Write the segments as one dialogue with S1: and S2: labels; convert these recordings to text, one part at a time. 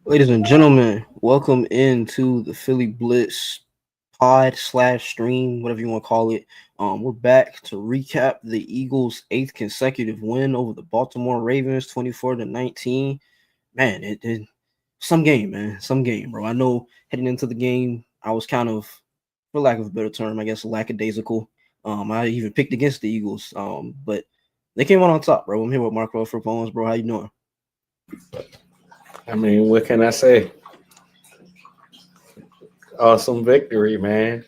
S1: Ladies and gentlemen, welcome into the Philly Blitz pod slash stream, whatever you want to call it. We're back to recap the Eagles' eighth consecutive win over the Baltimore Ravens, 24-19. Man, it some game, man, some game, bro. I know heading into the game, I was kind of, for lack of a better term, I guess, lackadaisical. I even picked against the Eagles, but they came out on top, bro. I'm here with Marco for Bones, bro. How you doing?
S2: I mean, what can I say? Awesome victory, man.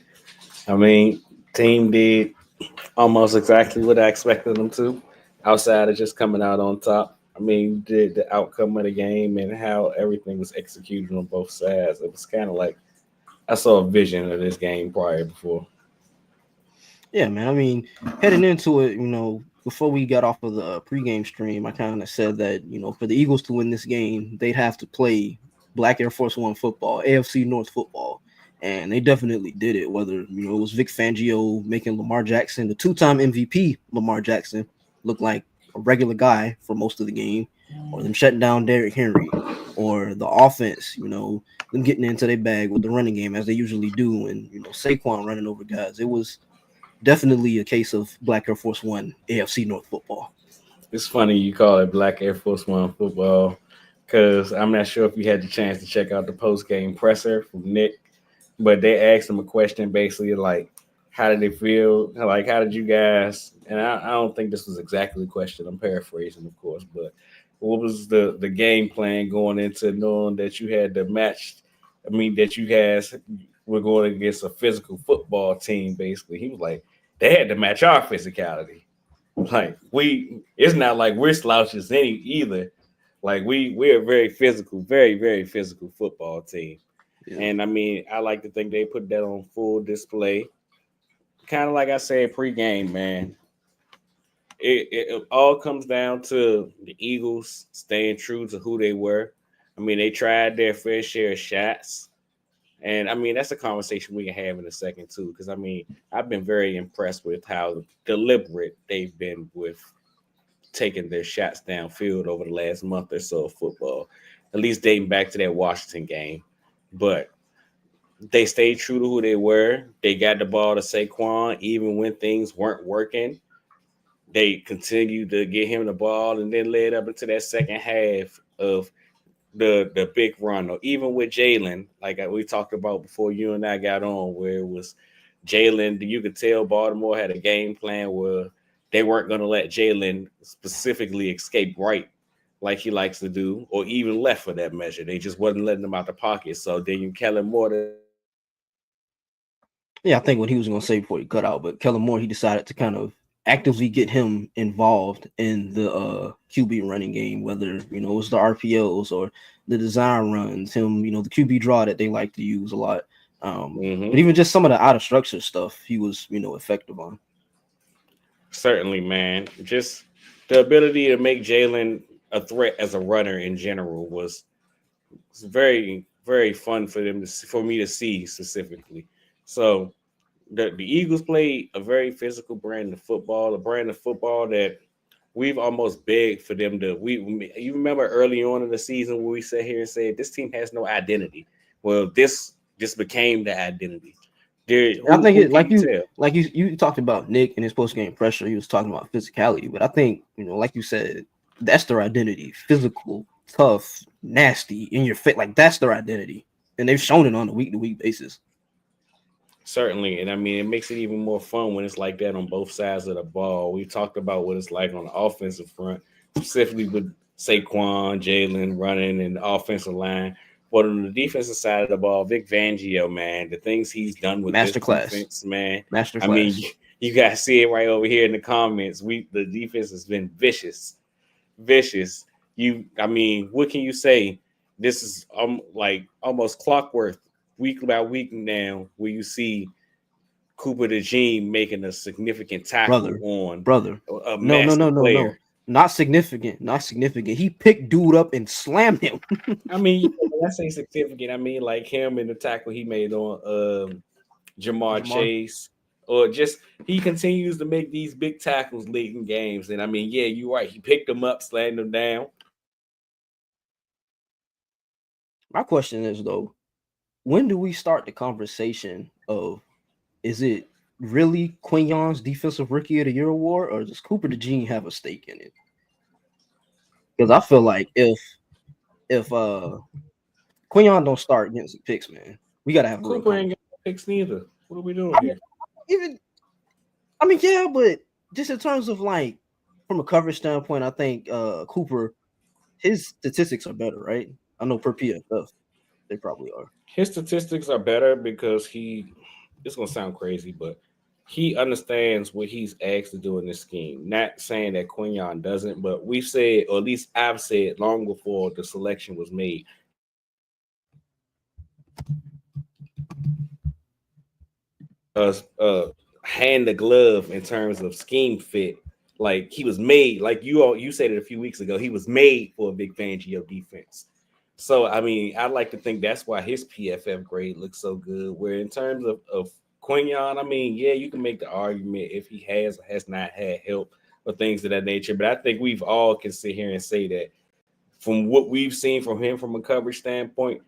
S2: I mean, team did almost exactly what I expected them to, outside of just coming out on top. I mean, the outcome of the game and how everything was executed on both sides. It was kind of like I saw a vision of this game prior before.
S1: Yeah, man. I mean, heading into it, before we got off of the pregame stream, I kind of said that, for the Eagles to win this game, they'd have to play Black Air Force One football, AFC North football. And they definitely did it, whether, it was Vic Fangio making Lamar Jackson, the two-time MVP Lamar Jackson, look like a regular guy for most of the game, or them shutting down Derrick Henry, or the offense, them getting into their bag with the running game as they usually do, and, Saquon running over guys. It was definitely a case of Black Air Force One AFC North football.
S2: It's funny you call it Black Air Force One football because I'm not sure if you had the chance to check out the post game presser from Nick, but they asked him a question basically like, how did it feel? Like, how did you guys? And I don't think this was exactly the question. I'm paraphrasing, of course, but what was the game plan going into knowing that you had the match? I mean, that you guys were going against a physical football team. Basically, he was like, they had to match our physicality. Like it's not like we're slouches any either. Like we're a very physical, very physical football team.
S1: Yeah.
S2: And I mean, I like to think they put that on full display. Kind of like I said pregame, man. It all comes down to the Eagles staying true to who they were. I mean, they tried their fair share of shots. And I mean, that's a conversation we can have in a second too. Because I mean, I've been very impressed with how deliberate they've been with taking their shots downfield over the last month or so of football, at least dating back to that Washington game. But they stayed true to who they were. They got the ball to Saquon even when things weren't working. They continued to get him the ball and then led up into that second half of the big run. Or even with Jalen, like we talked about before you and I got on, where it was Jalen, you could tell Baltimore had a game plan where they weren't going to let Jalen specifically escape right like he likes to do, or even left for that measure. They just wasn't letting him out the pocket. So then you Kellen Moore
S1: Yeah, I think what he was going to say before he cut out, but Kellen Moore, he decided to kind of actively get him involved in the QB running game, whether, it was the RPOs or the design runs, him, the QB draw that they like to use a lot. But
S2: mm-hmm.
S1: even just some of the out of structure stuff, he was, effective on.
S2: Certainly, man. Just the ability to make Jalen a threat as a runner in general was very fun for them for me to see specifically. So the Eagles played a very physical brand of football, a brand of football that we've almost begged for them to. We you remember early on in the season where we sat here and said this team has no identity. Well, this became the identity. There,
S1: I think
S2: who
S1: it
S2: can
S1: like
S2: you
S1: you
S2: tell?
S1: like you talked about Nick and his post game pressure. He was talking about physicality, but I think like you said, that's their identity: physical, tough, nasty, in your fit. Like that's their identity, and they've shown it on a week to week basis.
S2: Certainly, and I mean it makes it even more fun when it's like that on both sides of the ball. We talked about what it's like on the offensive front, specifically with Saquon, Jalen running, and the offensive line. But on the defensive side of the ball, Vic Fangio, man, the things he's done with this
S1: Masterclass,
S2: defense, man. I mean,
S1: masterclass.
S2: you guys see it right over here in the comments. The defense has been vicious, vicious. I mean, what can you say? This is like almost clockwork, week by week now, where you see Cooper DeJean making a significant tackle
S1: brother,
S2: on
S1: brother.
S2: a
S1: No, no,
S2: massive
S1: no, no, no.
S2: player.
S1: Not significant. Not significant. He picked dude up and slammed him.
S2: I mean, yeah, when I say significant, I mean like him and the tackle he made on Jamar
S1: Jamar.
S2: Chase, or just he continues to make these big tackles late in games. And I mean, yeah, you're right. He picked them up, slammed them down.
S1: My question is though, when do we start the conversation of is it really Quinyon's Defensive Rookie of the Year award, or does Cooper DeJean have a stake in it? Because I feel like if Quinyon don't start getting some picks, man, we gotta have a real
S2: Cooper ain't
S1: conversation.
S2: got picks neither. What are we doing here?
S1: Even yeah, but just in terms of like from a coverage standpoint, I think Cooper, his statistics are better, right? I know per PFF they probably are.
S2: His statistics are better because it's gonna sound crazy, but he understands what he's asked to do in this scheme. Not saying that Quinyon doesn't, but we've said, or at least I've said long before the selection was made, hand the glove in terms of scheme fit. Like he was made, like you said it a few weeks ago, he was made for a Vic Fangio defense. So I mean, I like to think that's why his PFF grade looks so good. Where in terms of Quinyon, I mean, yeah, you can make the argument if he has or has not had help or things of that nature. But I think we've all can sit here and say that from what we've seen from him from a coverage standpoint,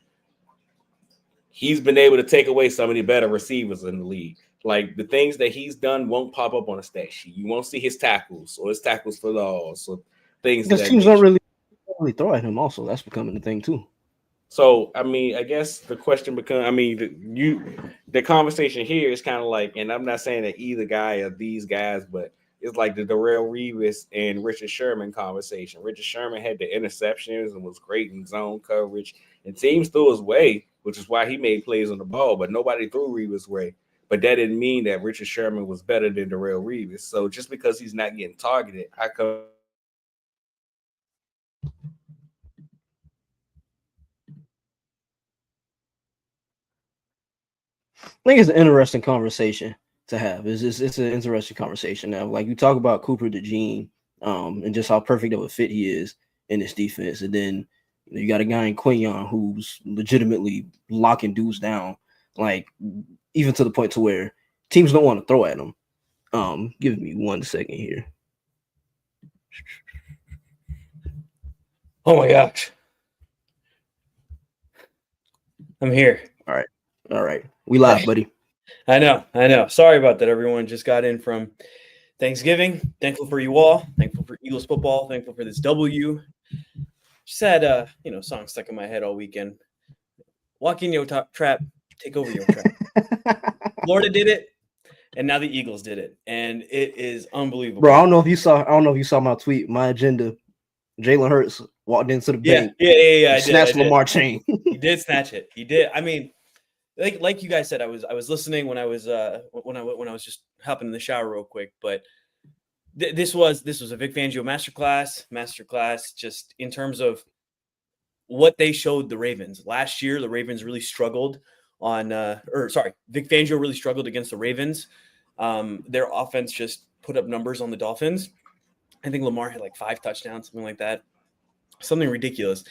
S2: he's been able to take away some of the better receivers in the league. Like the things that he's done won't pop up on a stat sheet. You won't see his tackles or his tackles for loss or things of
S1: Because
S2: that
S1: teams don't
S2: nature.
S1: really throw at him. Also, that's becoming the thing too.
S2: So I mean, I guess the question becomes, I mean, the conversation here is kind of like, and I'm not saying that either guy or these guys, but it's like the Darrell Revis and Richard Sherman conversation. Richard Sherman had the interceptions and was great in zone coverage, and teams threw his way, which is why he made plays on the ball, but nobody threw Revis' way. But that didn't mean that Richard Sherman was better than Darrell Revis. So just because he's not getting targeted, I come.
S1: I think it's an interesting conversation to have. It's an interesting conversation now. Like you talk about Cooper DeJean, and just how perfect of a fit he is in this defense, and then you got a guy in Quinyon who's legitimately locking dudes down, like even to the point to where teams don't want to throw at him. Give me 1 second here.
S3: Oh my gosh. I'm here.
S1: All right. We live, buddy.
S3: I know. Sorry about that, everyone. Just got in from Thanksgiving. Thankful for you all. Thankful for Eagles football. Thankful for this W. Just had a song stuck in my head all weekend. Walk in your trap, take over your trap. Florida did it, and now the Eagles did it, and it is unbelievable.
S1: Bro, I don't know if you saw my tweet, my agenda. Jalen Hurts walked into the bank.
S3: Yeah.
S1: Snatched Lamar chain.
S3: He did snatch it. He did. I mean, like you guys said, I was listening when I was just hopping in the shower real quick, but this was a Vic Fangio masterclass just in terms of what they showed the Ravens last year. The Ravens really struggled Vic Fangio really struggled against the Ravens. Their offense just put up numbers on the Dolphins. I think Lamar had like 5 touchdowns, something like that, something ridiculous.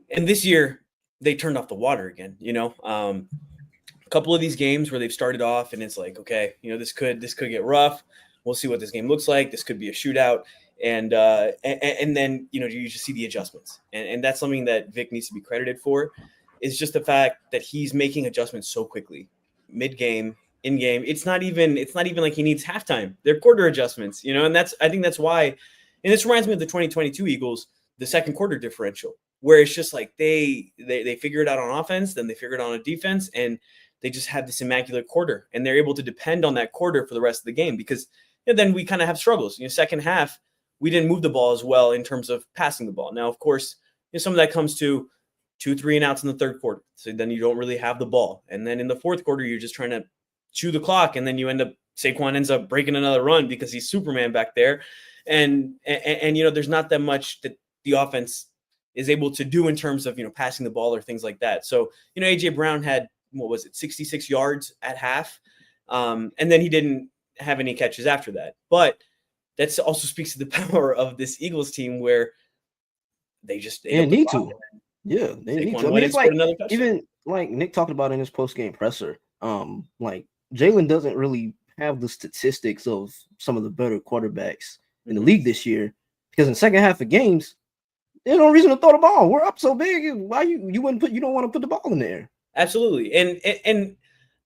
S3: And this year they turned off the water again. A couple of these games where they've started off and it's like, okay, this could get rough. We'll see what this game looks like. This could be a shootout. And then, you just see the adjustments. And that's something that Vic needs to be credited for, is just the fact that he's making adjustments so quickly, mid-game, in-game. It's not even like he needs halftime. They're quarter adjustments, and I think that's why. And this reminds me of the 2022 Eagles, the second quarter differential, where it's just like they figure it out on offense, then they figure it out on defense, and they just have this immaculate quarter, and they're able to depend on that quarter for the rest of the game because then we kind of have struggles. Second half, we didn't move the ball as well in terms of passing the ball. Now, of course, some of that comes to 2, 3 and outs in the third quarter. So then you don't really have the ball. And then in the fourth quarter, you're just trying to chew the clock. And then Saquon ends up breaking another run because he's Superman back there. And there's not that much that the offense is able to do in terms of, passing the ball or things like that. So, A.J. Brown had, 66 yards at half. And then he didn't have any catches after that. But that also speaks to the power of this Eagles team where they just
S1: need to. Yeah, they need to. I mean, it's like even like Nick talked about in his post-game presser. Like Jalen doesn't really have the statistics of some of the better quarterbacks in the league this year because in the second half of games, There's no reason to throw the ball. We're up so big. Why you don't want to put the ball in there?
S3: Absolutely. And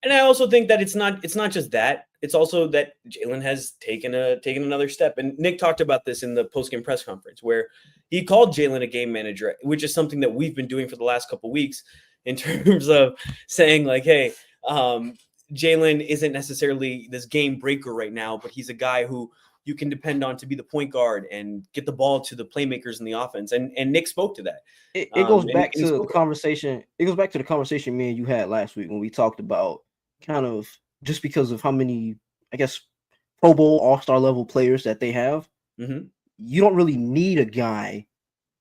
S3: I also think that it's not just that. It's also that Jalen has taken another step. And Nick talked about this in the post-game press conference where he called Jalen a game manager, which is something that we've been doing for the last couple of weeks in terms of saying like, hey, Jalen isn't necessarily this game breaker right now, but he's a guy who you can depend on to be the point guard and get the ball to the playmakers in the offense. And Nick spoke to that.
S1: It goes back to the conversation. It goes back to the conversation me and you had last week when we talked about kind of just because of how many, I guess, Pro Bowl All-Star level players that they have.
S3: Mm-hmm.
S1: You don't really need a guy.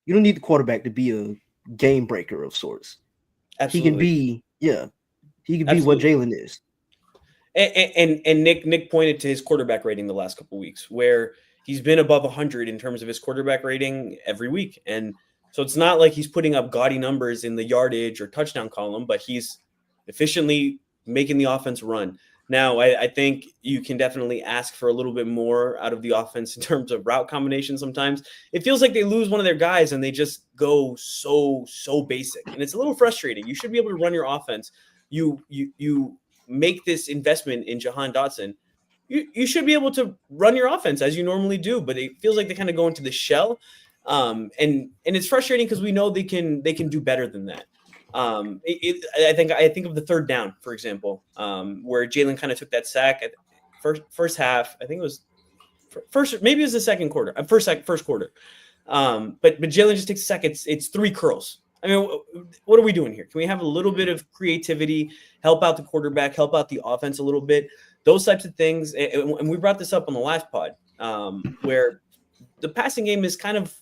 S1: You don't need the quarterback to be a game breaker of sorts.
S3: Absolutely.
S1: He can be what Jalen is.
S3: And Nick pointed to his quarterback rating the last couple of weeks where he's been above 100 in terms of his quarterback rating every week. And so it's not like he's putting up gaudy numbers in the yardage or touchdown column, but he's efficiently making the offense run. Now, I think you can definitely ask for a little bit more out of the offense in terms of route combination sometimes. It feels like they lose one of their guys and they just go so basic. And it's a little frustrating. You should be able to run your offense. You make this investment in Jahan Dotson. You should be able to run your offense as you normally do, but it feels like they kind of go into the shell. And it's frustrating because we know they can do better than that. I think of the third down, for example, where Jalen kind of took that sack at first half. I think it was maybe it was the second quarter, first quarter. But Jalen just takes a sack. It's 3 curls. I mean, what are we doing here? Can we have a little bit of creativity, help out the quarterback, help out the offense a little bit? Those types of things. And we brought this up on the last pod, where the passing game is kind of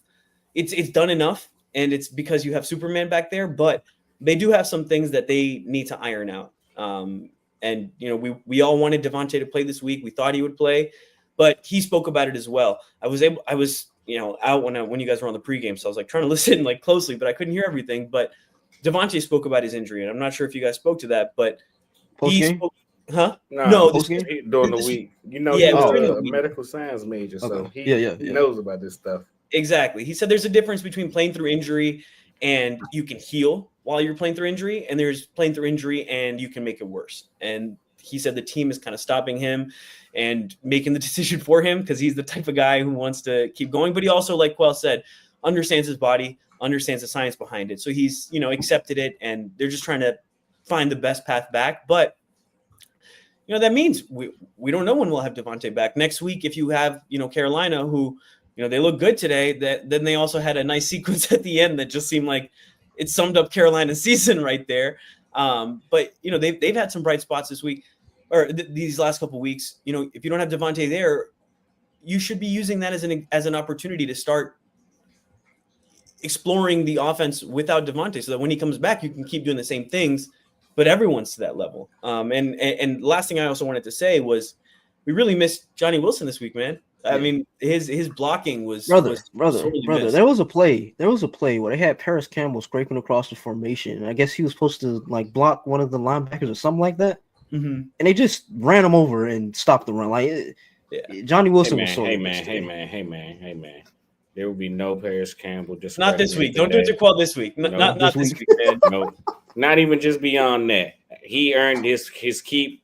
S3: it's done enough, and it's because you have Superman back there, but they do have some things that they need to iron out. And we all wanted Devontae to play this week. We thought he would play, but he spoke about it as well. I was out when you guys were on the pregame, so I was like trying to listen like closely, but I couldn't hear everything. But Devontae spoke about his injury, and I'm not sure if you guys spoke to that, but he spoke. Huh?
S2: No,
S3: during
S2: the week. He
S3: was
S2: a medical science major, so he knows about this stuff.
S3: Exactly. He said there's a difference between playing through injury and you can heal while you're playing through injury, and there's playing through injury and you can make it worse. And he said the team is kind of stopping him and making the decision for him because he's the type of guy who wants to keep going. But he also, like Quell said, understands his body, understands the science behind it. So he's, accepted it, and they're just trying to find the best path back. But that means we don't know when we'll have Devontae back. Next week, if you have, Carolina, who, they look good today, then they also had a nice sequence at the end that just seemed like it summed up Carolina's season right there. But, they've had some bright spots this week or these last couple of weeks. If you don't have Devontae there, you should be using that as an opportunity to start exploring the offense without Devontae so that when he comes back, you can keep doing the same things, but everyone's to that level. And last thing I also wanted to say was we really missed Johnny Wilson this week, man. I mean, his blocking was
S1: brother. There was a play where they had Paris Campbell scraping across the formation. I guess he was supposed to like block one of the linebackers or something like that, and they just ran him over and stopped the run. Like Johnny Wilson was so.
S2: Hey man. There will be no Paris Campbell. Just
S3: not this week. Don't do it to Quell this week. Not this week, man.
S2: No, not even just beyond that. He earned his keep.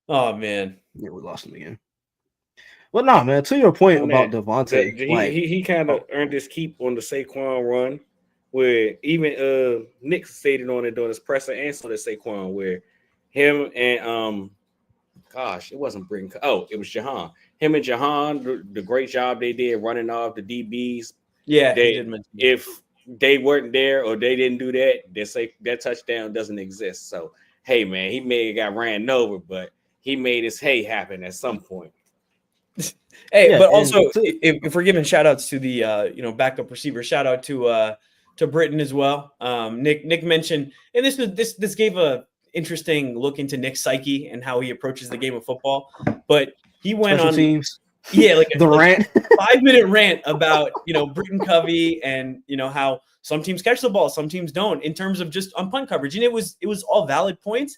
S3: Oh man,
S1: yeah, we lost him again. Well, no, man. To your point about Devontae,
S2: he kind of earned his keep on the Saquon run, where even Nick stated on it during his presser and so did Saquon, where him and it wasn't Britton. Oh, it was Jahan. Him and Jahan, the great job they did running off the DBs.
S3: Yeah,
S2: if they weren't there or they didn't do that, they say that touchdown doesn't exist. So hey, man, he may have got ran over, but he made his hay happen at some point.
S3: But also, if we're giving shout outs to the backup receiver, shout out to Britton as well. Nick mentioned, and this gave a interesting look into Nick's psyche and how he approaches the game of football. But he went
S1: special
S3: on
S1: teams.
S3: Yeah, like
S1: the rant,
S3: 5-minute rant about Britton Covey and how some teams catch the ball, some teams don't, in terms of just on punt coverage, and it was all valid points.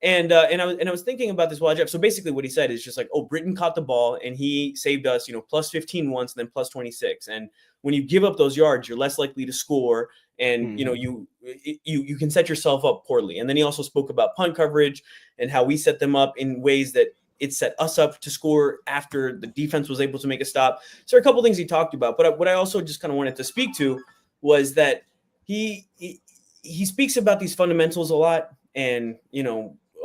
S3: And I was thinking about this while I dropped. So basically what he said is just like, oh, Britton caught the ball and he saved us, plus 15 once and then plus 26. And when you give up those yards, you're less likely to score. And, you can set yourself up poorly. And then he also spoke about punt coverage and how we set them up in ways that it set us up to score after the defense was able to make a stop. So there are a couple of things he talked about. But what I also just kind of wanted to speak to was that he speaks about these fundamentals a lot. And,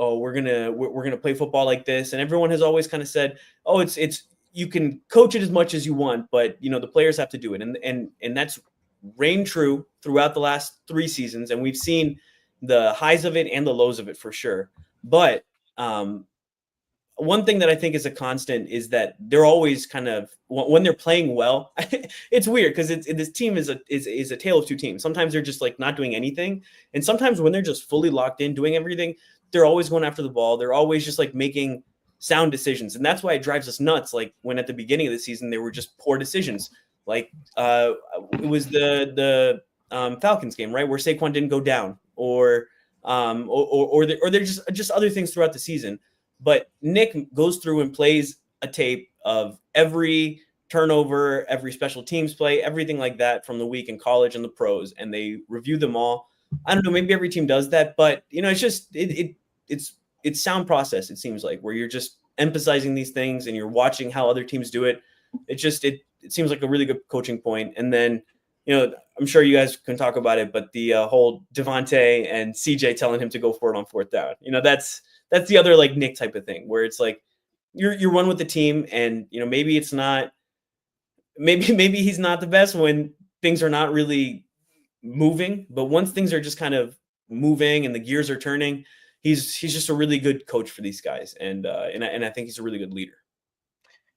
S3: oh, we're gonna play football like this, and everyone has always kind of said, oh, it's you can coach it as much as you want, but the players have to do it, and that's reigned true throughout the last 3 seasons, and we've seen the highs of it and the lows of it for sure. But one thing that I think is a constant is that they're always kind of, when they're playing well, it's weird because this team is a tale of two teams. Sometimes they're just like not doing anything, and sometimes when they're just fully locked in doing everything, they're always going after the ball. They're always just like making sound decisions. And that's why it drives us nuts. Like when at the beginning of the season, they were just poor decisions. Like it was the Falcons game, right? Where Saquon didn't go down or there's just other things throughout the season. But Nick goes through and plays a tape of every turnover, every special teams play, everything like that from the week in college and the pros. And they review them all. I don't know, maybe every team does that, but it's just, it's sound process. It seems like where you're just emphasizing these things and you're watching how other teams do it. It seems like a really good coaching point. And then, I'm sure you guys can talk about it, but the whole Devontae and CJ telling him to go for it on 4th down, that's the other like Nick type of thing where it's like you're one with the team, and maybe it's not, maybe he's not the best when things are not really moving, but once things are just kind of moving and the gears are turning, he's just a really good coach for these guys, and I think he's a really good leader.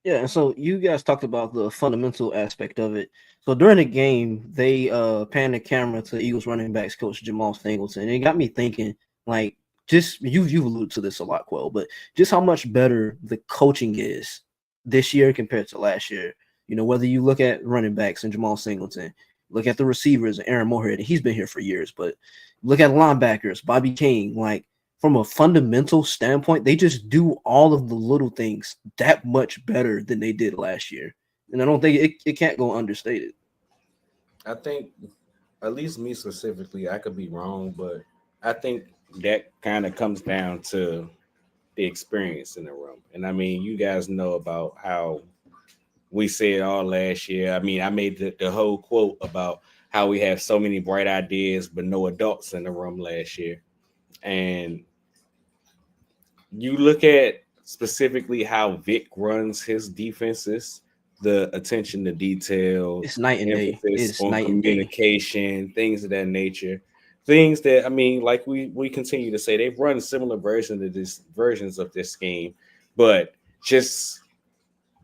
S1: Yeah, and so you guys talked about the fundamental aspect of it. So during the game, they panned the camera to Eagles running backs coach Jamal Singleton, and it got me thinking, like, just you've alluded to this a lot, Quell, but just how much better the coaching is this year compared to last year. Whether you look at running backs and Jamal Singleton, look at the receivers and Aaron Moorhead, and he's been here for years, but look at linebackers, Bobby King, like from a fundamental standpoint, they just do all of the little things that much better than they did last year. And I don't think it can't go understated.
S2: I think, at least me specifically, I could be wrong, but I think that kind of comes down to the experience in the room. And I mean, you guys know about how we said all last year. I mean, I made the whole quote about how we have so many bright ideas, but no adults in the room last year. And you look at specifically how Vic runs his defenses, the attention to detail,
S1: It's night and day. It's
S2: on
S1: night and day.
S2: communication, things of that nature. Things that, I mean, like we continue to say, they've run similar versions of this scheme, but just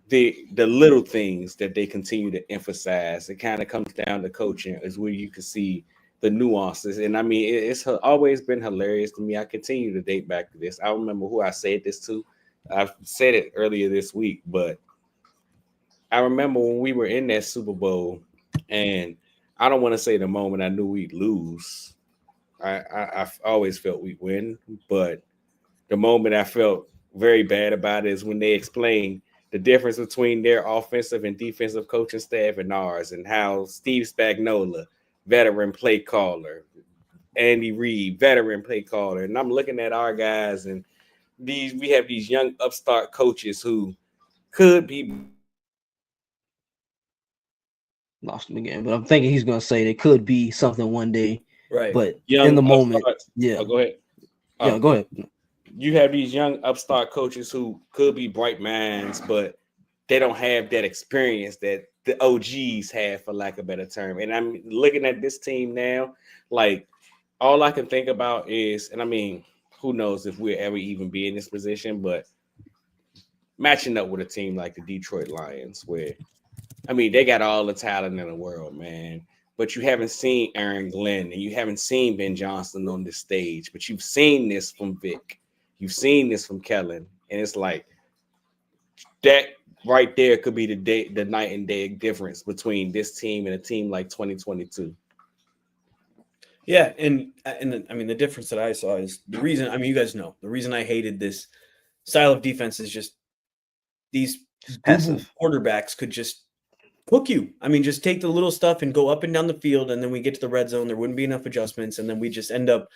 S2: the little things that they continue to emphasize, it kind of comes down to coaching, is where you can see the nuances. And I mean, it's always been hilarious to me. I continue to date back to this. I don't remember who I said this to. I've said it earlier this week, but I remember when we were in that Super Bowl, and I don't want to say the moment I knew we'd lose. I've always felt we'd win, but the moment I felt very bad about it is when they explained the difference between their offensive and defensive coaching staff and ours, and how Steve Spagnuolo, veteran play caller, Andy Reid, veteran play caller, and I'm looking at our guys, and we have these young upstart coaches who could be.
S1: Lost him again, but I'm thinking he's going to say they could be something one day.
S3: Right.
S1: But
S2: Young
S1: in the moment,
S2: upstarts.
S1: yeah.
S2: Oh, go ahead.
S1: Yeah, go ahead.
S2: You have these young upstart coaches who could be bright minds, but they don't have that experience that the OGs have, for lack of a better term. And I'm looking at this team now, like, all I can think about is, and I mean, who knows if we'll ever even be in this position, but matching up with a team like the Detroit Lions, where, I mean, they got all the talent in the world, man. But you haven't seen Aaron Glenn and you haven't seen Ben Johnson on this stage, but you've seen this from Vic. You've seen this from Kellen. And it's like that right there could be the night and day difference between this team and a team like 2022.
S3: Yeah, and I mean the difference that I saw is the reason. I mean, you guys know the reason I hated this style of defense is just these
S1: Just
S3: boo-boo
S1: passive.
S3: quarterbacks could just cook you. I mean, just take the little stuff and go up and down the field, and then we get to the red zone. There wouldn't be enough adjustments, and then we just end up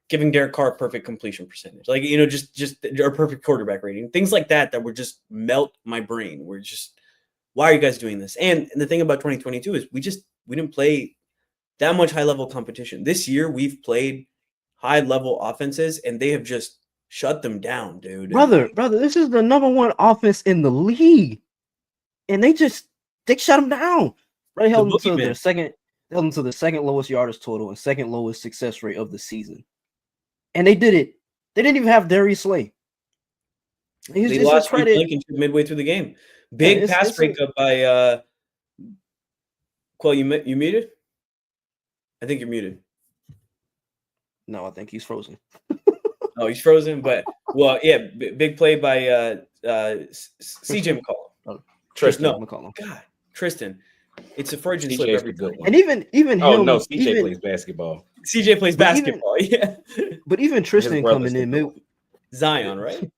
S3: giving Derek Carr a perfect completion percentage. Like, just a perfect quarterback rating. Things like that would just melt my brain. We're just, why are you guys doing this? And the thing about 2022 is we didn't play that much high-level competition. This year, we've played high-level offenses, and they have just shut them down, dude.
S1: Brother, this is the number one offense in the league. And they shut them down. They held them to their second lowest yardage total and second lowest success rate of the season. And they did it. They didn't even have Darius Slay.
S3: They lost Blankenship midway through the game. Big pass breakup by Quell. You muted? I think you're muted.
S1: No, I think he's frozen.
S3: Oh, he's frozen. But big play by CJ McCollum.
S1: Tristan
S3: McCollum. God, Tristan. It's a Freudian slip every time.
S1: And even him.
S2: Oh no, CJ plays basketball.
S3: CJ plays basketball. Yeah.
S1: But even Tristan coming in
S3: Zion, right?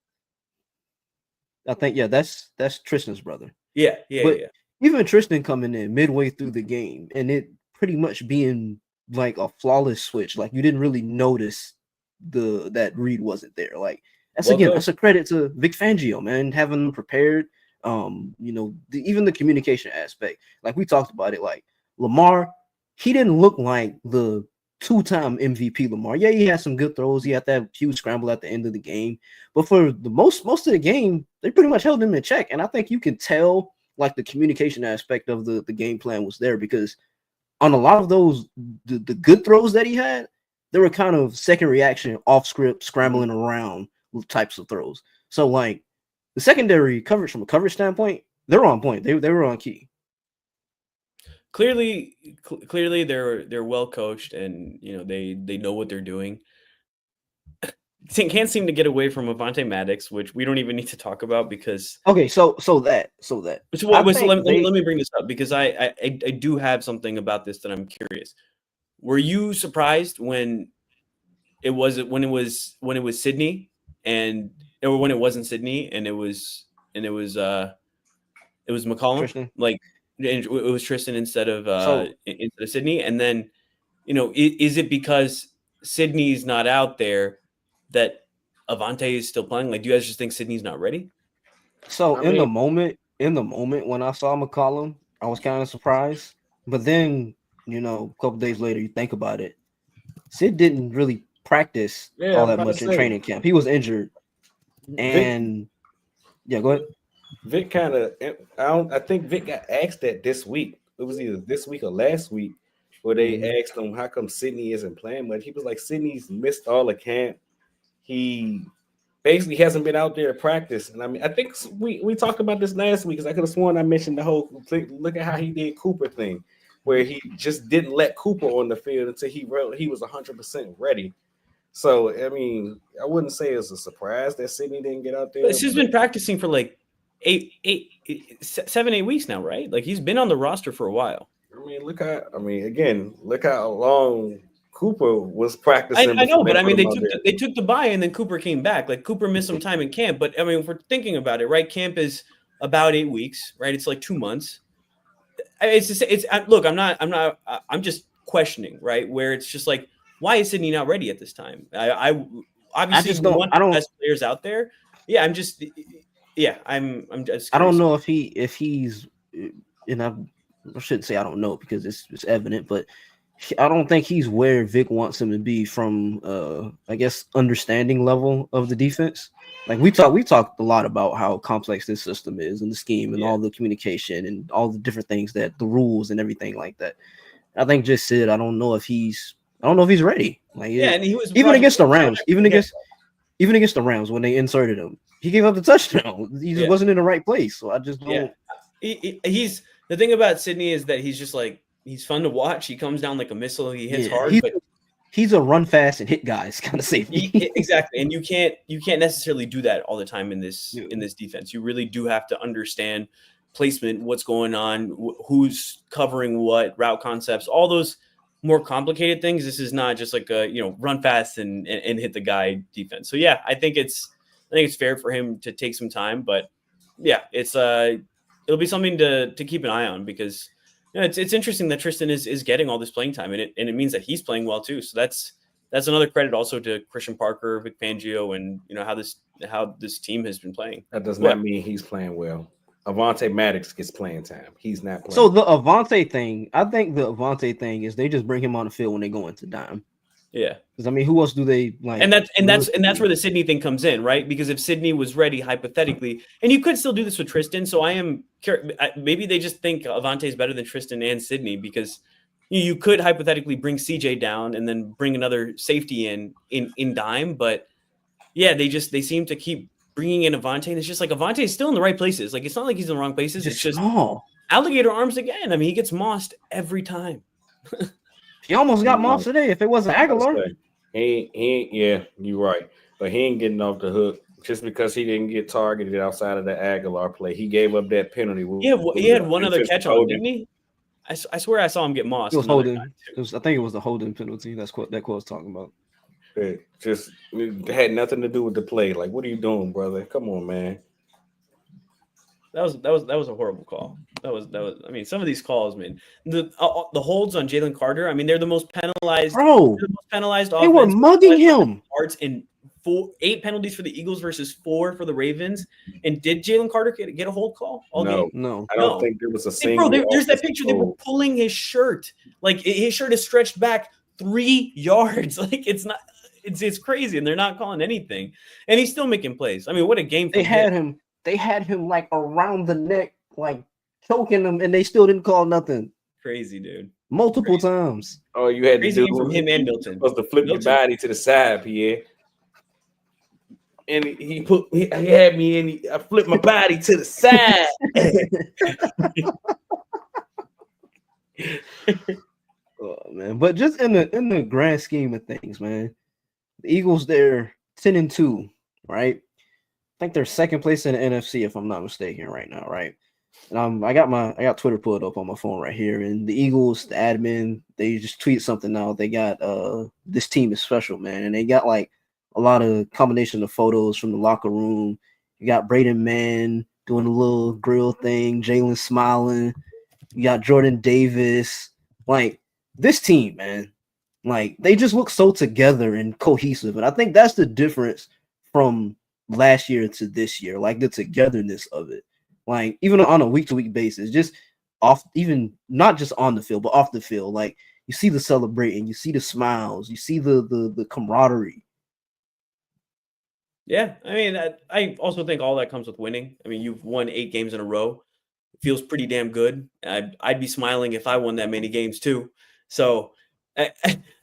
S1: I think that's Tristan's brother.
S3: Yeah.
S1: Even Tristan coming in midway through the game and it pretty much being like a flawless switch. Like you didn't really notice that read wasn't there. Like that's a credit to Vic Fangio, man, having them prepared. Even the communication aspect, like we talked about it, like Lamar, he didn't look like the 2-time MVP Lamar. Yeah, he had some good throws. He had that huge scramble at the end of the game, but for the most of the game, they pretty much held him in check. And I think you can tell like the communication aspect of the game plan was there because on a lot of those the good throws that he had, they were kind of second reaction, off script, scrambling around types of throws. So like the secondary coverage from a coverage standpoint, they're on point. They were on key.
S3: Clearly they're well coached and they know what they're doing. Can't seem to get away from Avonte Maddox, which we don't even need to talk about because
S1: okay, so let
S3: me bring this up because I do have something about this that I'm curious. Were you surprised when it was Sydney or when it wasn't Sydney and it was McCollum?
S1: Tristan.
S3: Like it was Tristan instead of Sydney, and then is it because Sydney's not out there that Avonte is still playing? Like, do you guys just think Sydney's not ready?
S1: So in the moment when I saw McCollum, I was kind of surprised. But then, a couple days later, you think about it. Sid didn't really practice all that much in training camp. He was injured. And go ahead.
S2: Vic I think Vic got asked that this week. It was either this week or last week where they asked him how come Sydney isn't playing much. He was like, Sydney's missed all the camp. He basically hasn't been out there to practice. And I mean, I think we talked about this last week because I could have sworn I mentioned the whole thing. Look at how he did Cooper thing, where he just didn't let Cooper on the field until he was 100% ready. So, I mean, I wouldn't say it's a surprise that Sydney didn't get out there.
S3: But he's been practicing for like 7-8 weeks now, right? Like he's been on the roster for a while.
S2: I mean, look how long Cooper was practicing.
S3: I know, but I mean, they took the bye and then Cooper came back. Like Cooper missed some time in camp, but I mean, if we're thinking about it, right? Camp is about 8 weeks, right? It's like 2 months. Look, I'm just questioning, right? Where it's just like, why is Sydney not ready at this time? I obviously want the best players out there. Yeah, I'm just curious.
S1: I don't know if he's, and I shouldn't say I don't know because it's evident, but I don't think he's where Vic wants him to be from I guess understanding level of the defense. Like we talked a lot about how complex this system is and the scheme and all the communication and all the different things that the rules and everything like that. I think just Sid, I don't know if he's ready. Like
S3: and he was
S1: even against the Rams, even against the Rams when they inserted him, he gave up the touchdown. He just wasn't in the right place. So I just don't.
S3: He's the thing about Sydney is that he's just like he's fun to watch. He comes down like a missile. He hits hard.
S1: He's a run fast and hit guys kind of safety.
S3: Exactly, and you can't necessarily do that all the time in this defense. You really do have to understand placement, what's going on, who's covering what, route concepts, all those more complicated things. This is not just like a, run fast and hit the guy defense. So yeah, I think it's fair for him to take some time, but yeah, it'll be something to keep an eye on, because it's interesting that Tristan is getting all this playing time, and it means that he's playing well too. So that's another credit also to Christian Parker, Vic Fangio, and how this team has been playing.
S2: That does not mean he's playing well. Avonte Maddox gets playing time. He's not playing.
S1: So the Avonte thing, I think the Avonte thing is they just bring him on the field when they go into dime.
S3: Yeah,
S1: because I mean, who else do they like?
S3: And that's where the Sydney thing comes in, right? Because if Sydney was ready hypothetically, and you could still do this with Tristan, so I am maybe they just think Avonte is better than Tristan and Sydney, because you could hypothetically bring CJ down and then bring another safety in dime, but yeah, they seem to keep bringing in Avonte, and it's just like Avonte is still in the right places. Like, it's not like he's in the wrong places. It's just alligator arms again. I mean, he gets mossed every time.
S1: He almost got mossed today. If it wasn't Aguilar,
S2: he yeah, you're right. But he ain't getting off the hook just because he didn't get targeted outside of the Aguilar play. He gave up that penalty.
S3: Yeah, he had one other catch on, didn't he? I swear I saw him get mossed.
S1: It was holding. I think it was the holding penalty. That's what that Quell's talking about.
S2: It had nothing to do with the play. Like, what are you doing, brother? Come on, man.
S3: That was a horrible call. That was. I mean, some of these calls, man. The holds on Jalen Carter. I mean, they're the most penalized.
S1: Bro,
S3: the most penalized.
S1: They were mugging him.
S3: In 8 penalties for the Eagles versus 4 for the Ravens. And did Jalen Carter get a hold call?
S1: No.
S2: I don't think there was a single.
S3: Bro, there's that picture. They were pulling his shirt. Like, his shirt is stretched back 3 yards. Like, it's not. It's crazy, and they're not calling anything. And he's still making plays. I mean, what a game!
S1: They had him like around the neck, like choking him, and they still didn't call nothing.
S3: Crazy, dude.
S1: Multiple times.
S2: Oh, you had
S3: crazy
S2: to do
S3: from him and Milton.
S2: Supposed to flip your body to the side, Pierre. And he had me in. I flipped my body to the side.
S1: Oh man, but just in the grand scheme of things, man, the Eagles, they're 10-2, right? I think they're second place in the NFC, if I'm not mistaken, right now, right? And I got Twitter pulled up on my phone right here, and the Eagles, the admin, they just tweeted something out. They got this team is special, man, and they got like a lot of combination of photos from the locker room. You got Braden Mann doing a little grill thing, Jalen smiling. You got Jordan Davis, like. This team, man, like they just look so together and cohesive. And I think that's the difference from last year to this year, like the togetherness of it. Like even on a week-to-week basis, just off, even not just on the field, but off the field. Like you see the celebrating, you see the smiles, you see the camaraderie.
S3: Yeah, I mean, I also think all that comes with winning. I mean, you've won 8 games in a row. It feels pretty damn good. I'd be smiling if I won that many games too. So I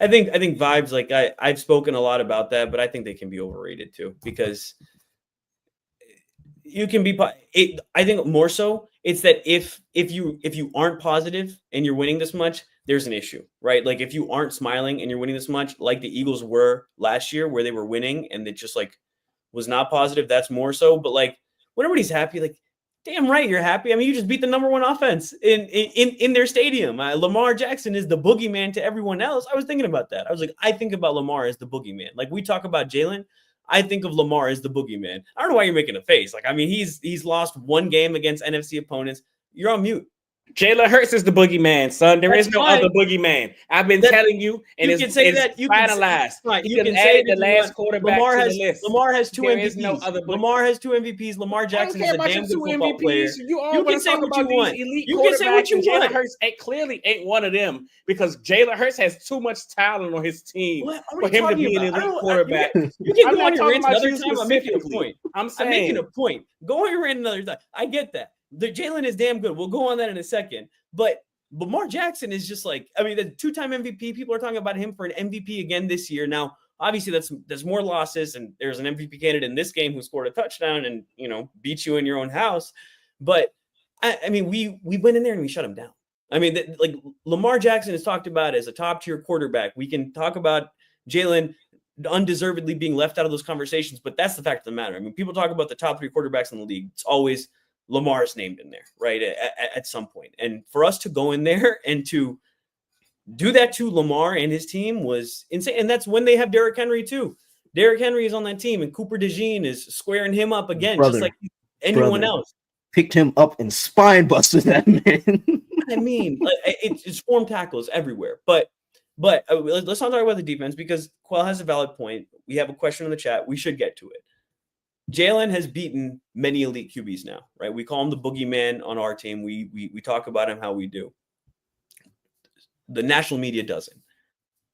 S3: think vibes, like I've spoken a lot about that, but I think they can be overrated too, because you can be. I think more so it's that if you aren't positive and you're winning this much, there's an issue, right? Like if you aren't smiling and you're winning this much, like the Eagles were last year, where they were winning and it just like was not positive. That's more so. But like when everybody's happy, like. Damn right, you're happy. I mean, you just beat the #1 offense in their stadium. Lamar Jackson is the boogeyman to everyone else. I was thinking about that. I was like, I think about Lamar as the boogeyman. Like we talk about Jalen, I think of Lamar as the boogeyman. I don't know why you're making a face. Like, I mean, he's lost 1 game against NFC opponents. You're on mute.
S2: Jalen Hurts is the boogeyman, son. There is no other boogeyman. I've been telling you, and it's finalized.
S3: You can say
S2: the last quarterback to the list.
S3: Lamar has 2
S2: there
S3: MVPs.
S2: No other
S3: Lamar has 2 MVPs. Lamar Jackson is a damn good football player.
S2: You can say what you want. You can say what you want. Jalen Hurts clearly ain't one of them, because Jalen Hurts has too much talent on his team for him to be an elite quarterback.
S3: You can go on your rant another time. I'm making a point.
S2: I'm
S3: making a point. Go on your rant another time. I get that. The Jalen is damn good. We'll go on that in a second. But Lamar Jackson is just like, I mean, the 2-time MVP. People are talking about him for an MVP again this year. Now, obviously, there's more losses, and there's an MVP candidate in this game who scored a touchdown and beat you in your own house. But I mean, we went in there and we shut him down. I mean, like Lamar Jackson is talked about as a top tier quarterback. We can talk about Jalen undeservedly being left out of those conversations, but that's the fact of the matter. I mean, people talk about the top 3 quarterbacks in the league. It's always Lamar's named in there, right? At some point. And for us to go in there and to do that to Lamar and his team was insane. And that's when they have Derrick Henry too. Derrick Henry is on that team, and Cooper DeJean is squaring him up again, just like anyone else.
S1: Picked him up and spine busted that man.
S3: I mean, it's form tackles everywhere. But let's not talk about the defense, because Quell has a valid point. We have a question in the chat. We should get to it. Jalen has beaten many elite QBs now, right? We call him the boogeyman on our team. We talk about him how we do. The national media doesn't.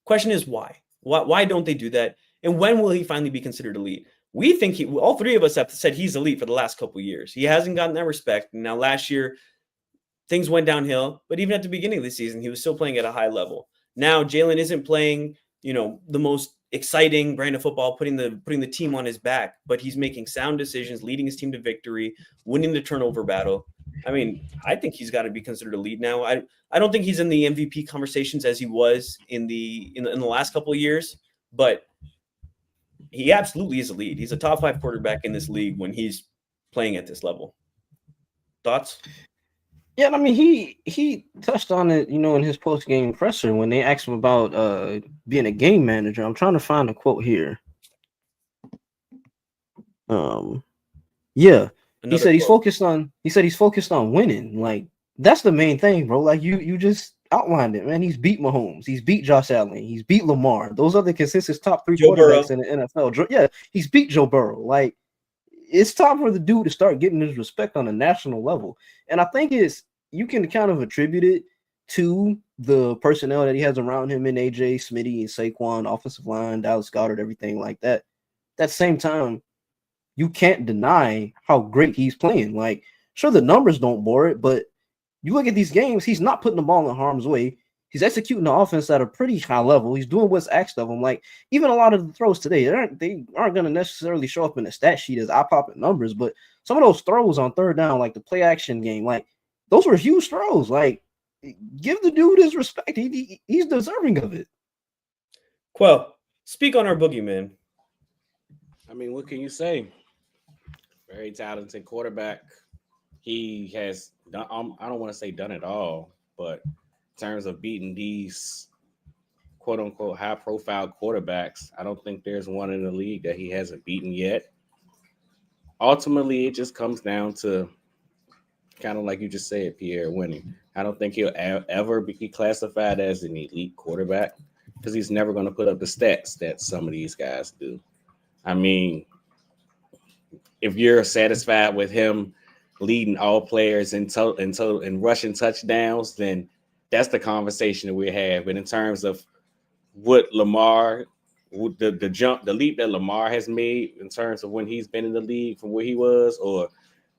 S3: Question is why? Why don't they do that? And when will he finally be considered elite? We think all three of us have said he's elite for the last couple of years. He hasn't gotten that respect. Now, last year, things went downhill, but even at the beginning of the season, he was still playing at a high level. Now, Jalen isn't playing, the most exciting brand of football, putting the team on his back, but he's making sound decisions, leading his team to victory, winning the turnover battle. I mean, I think he's got to be considered elite now. I don't think he's in the MVP conversations as he was in the last couple of years, but he absolutely is elite. He's a top 5 quarterback in this league when he's playing at this level. Thoughts?
S1: Yeah, I mean, he touched on it, in his post-game presser when they asked him about being a game manager. I'm trying to find a quote here. Yeah. He said he's focused on winning. Like, that's the main thing, bro. Like, you just outlined it, man. He's beat Mahomes. He's beat Josh Allen. He's beat Lamar. Those are the consensus top 3 quarterbacks in the NFL. Yeah, he's beat Joe Burrow. Like, it's time for the dude to start getting his respect on a national level. And I think you can kind of attribute it to the personnel that he has around him in AJ, Smitty, and Saquon, offensive line, Dallas Goedert, everything like that. At the same time, you can't deny how great he's playing. Like, sure, the numbers don't bore it, but you look at these games, he's not putting the ball in harm's way. He's executing the offense at a pretty high level. He's doing what's asked of him. Like, even a lot of the throws today, they aren't going to necessarily show up in the stat sheet as eye-popping numbers, but some of those throws on third down, like the play action game, like, those were huge throws. Like, give the dude his respect. He's deserving of it.
S3: Quell, speak on our boogeyman.
S2: I mean, what can you say? Very talented quarterback. He has done, I don't want to say done it all, but in terms of beating these quote unquote high profile quarterbacks, I don't think there's one in the league that he hasn't beaten yet. Ultimately, it just comes down to kind of like you just said, Pierre, winning. I don't think he'll ever be classified as an elite quarterback because he's never going to put up the stats that some of these guys do. I mean, if you're satisfied with him leading all players in rushing touchdowns, then that's the conversation that we have. But in terms of what Lamar, the leap that Lamar has made in terms of when he's been in the league from where he was, or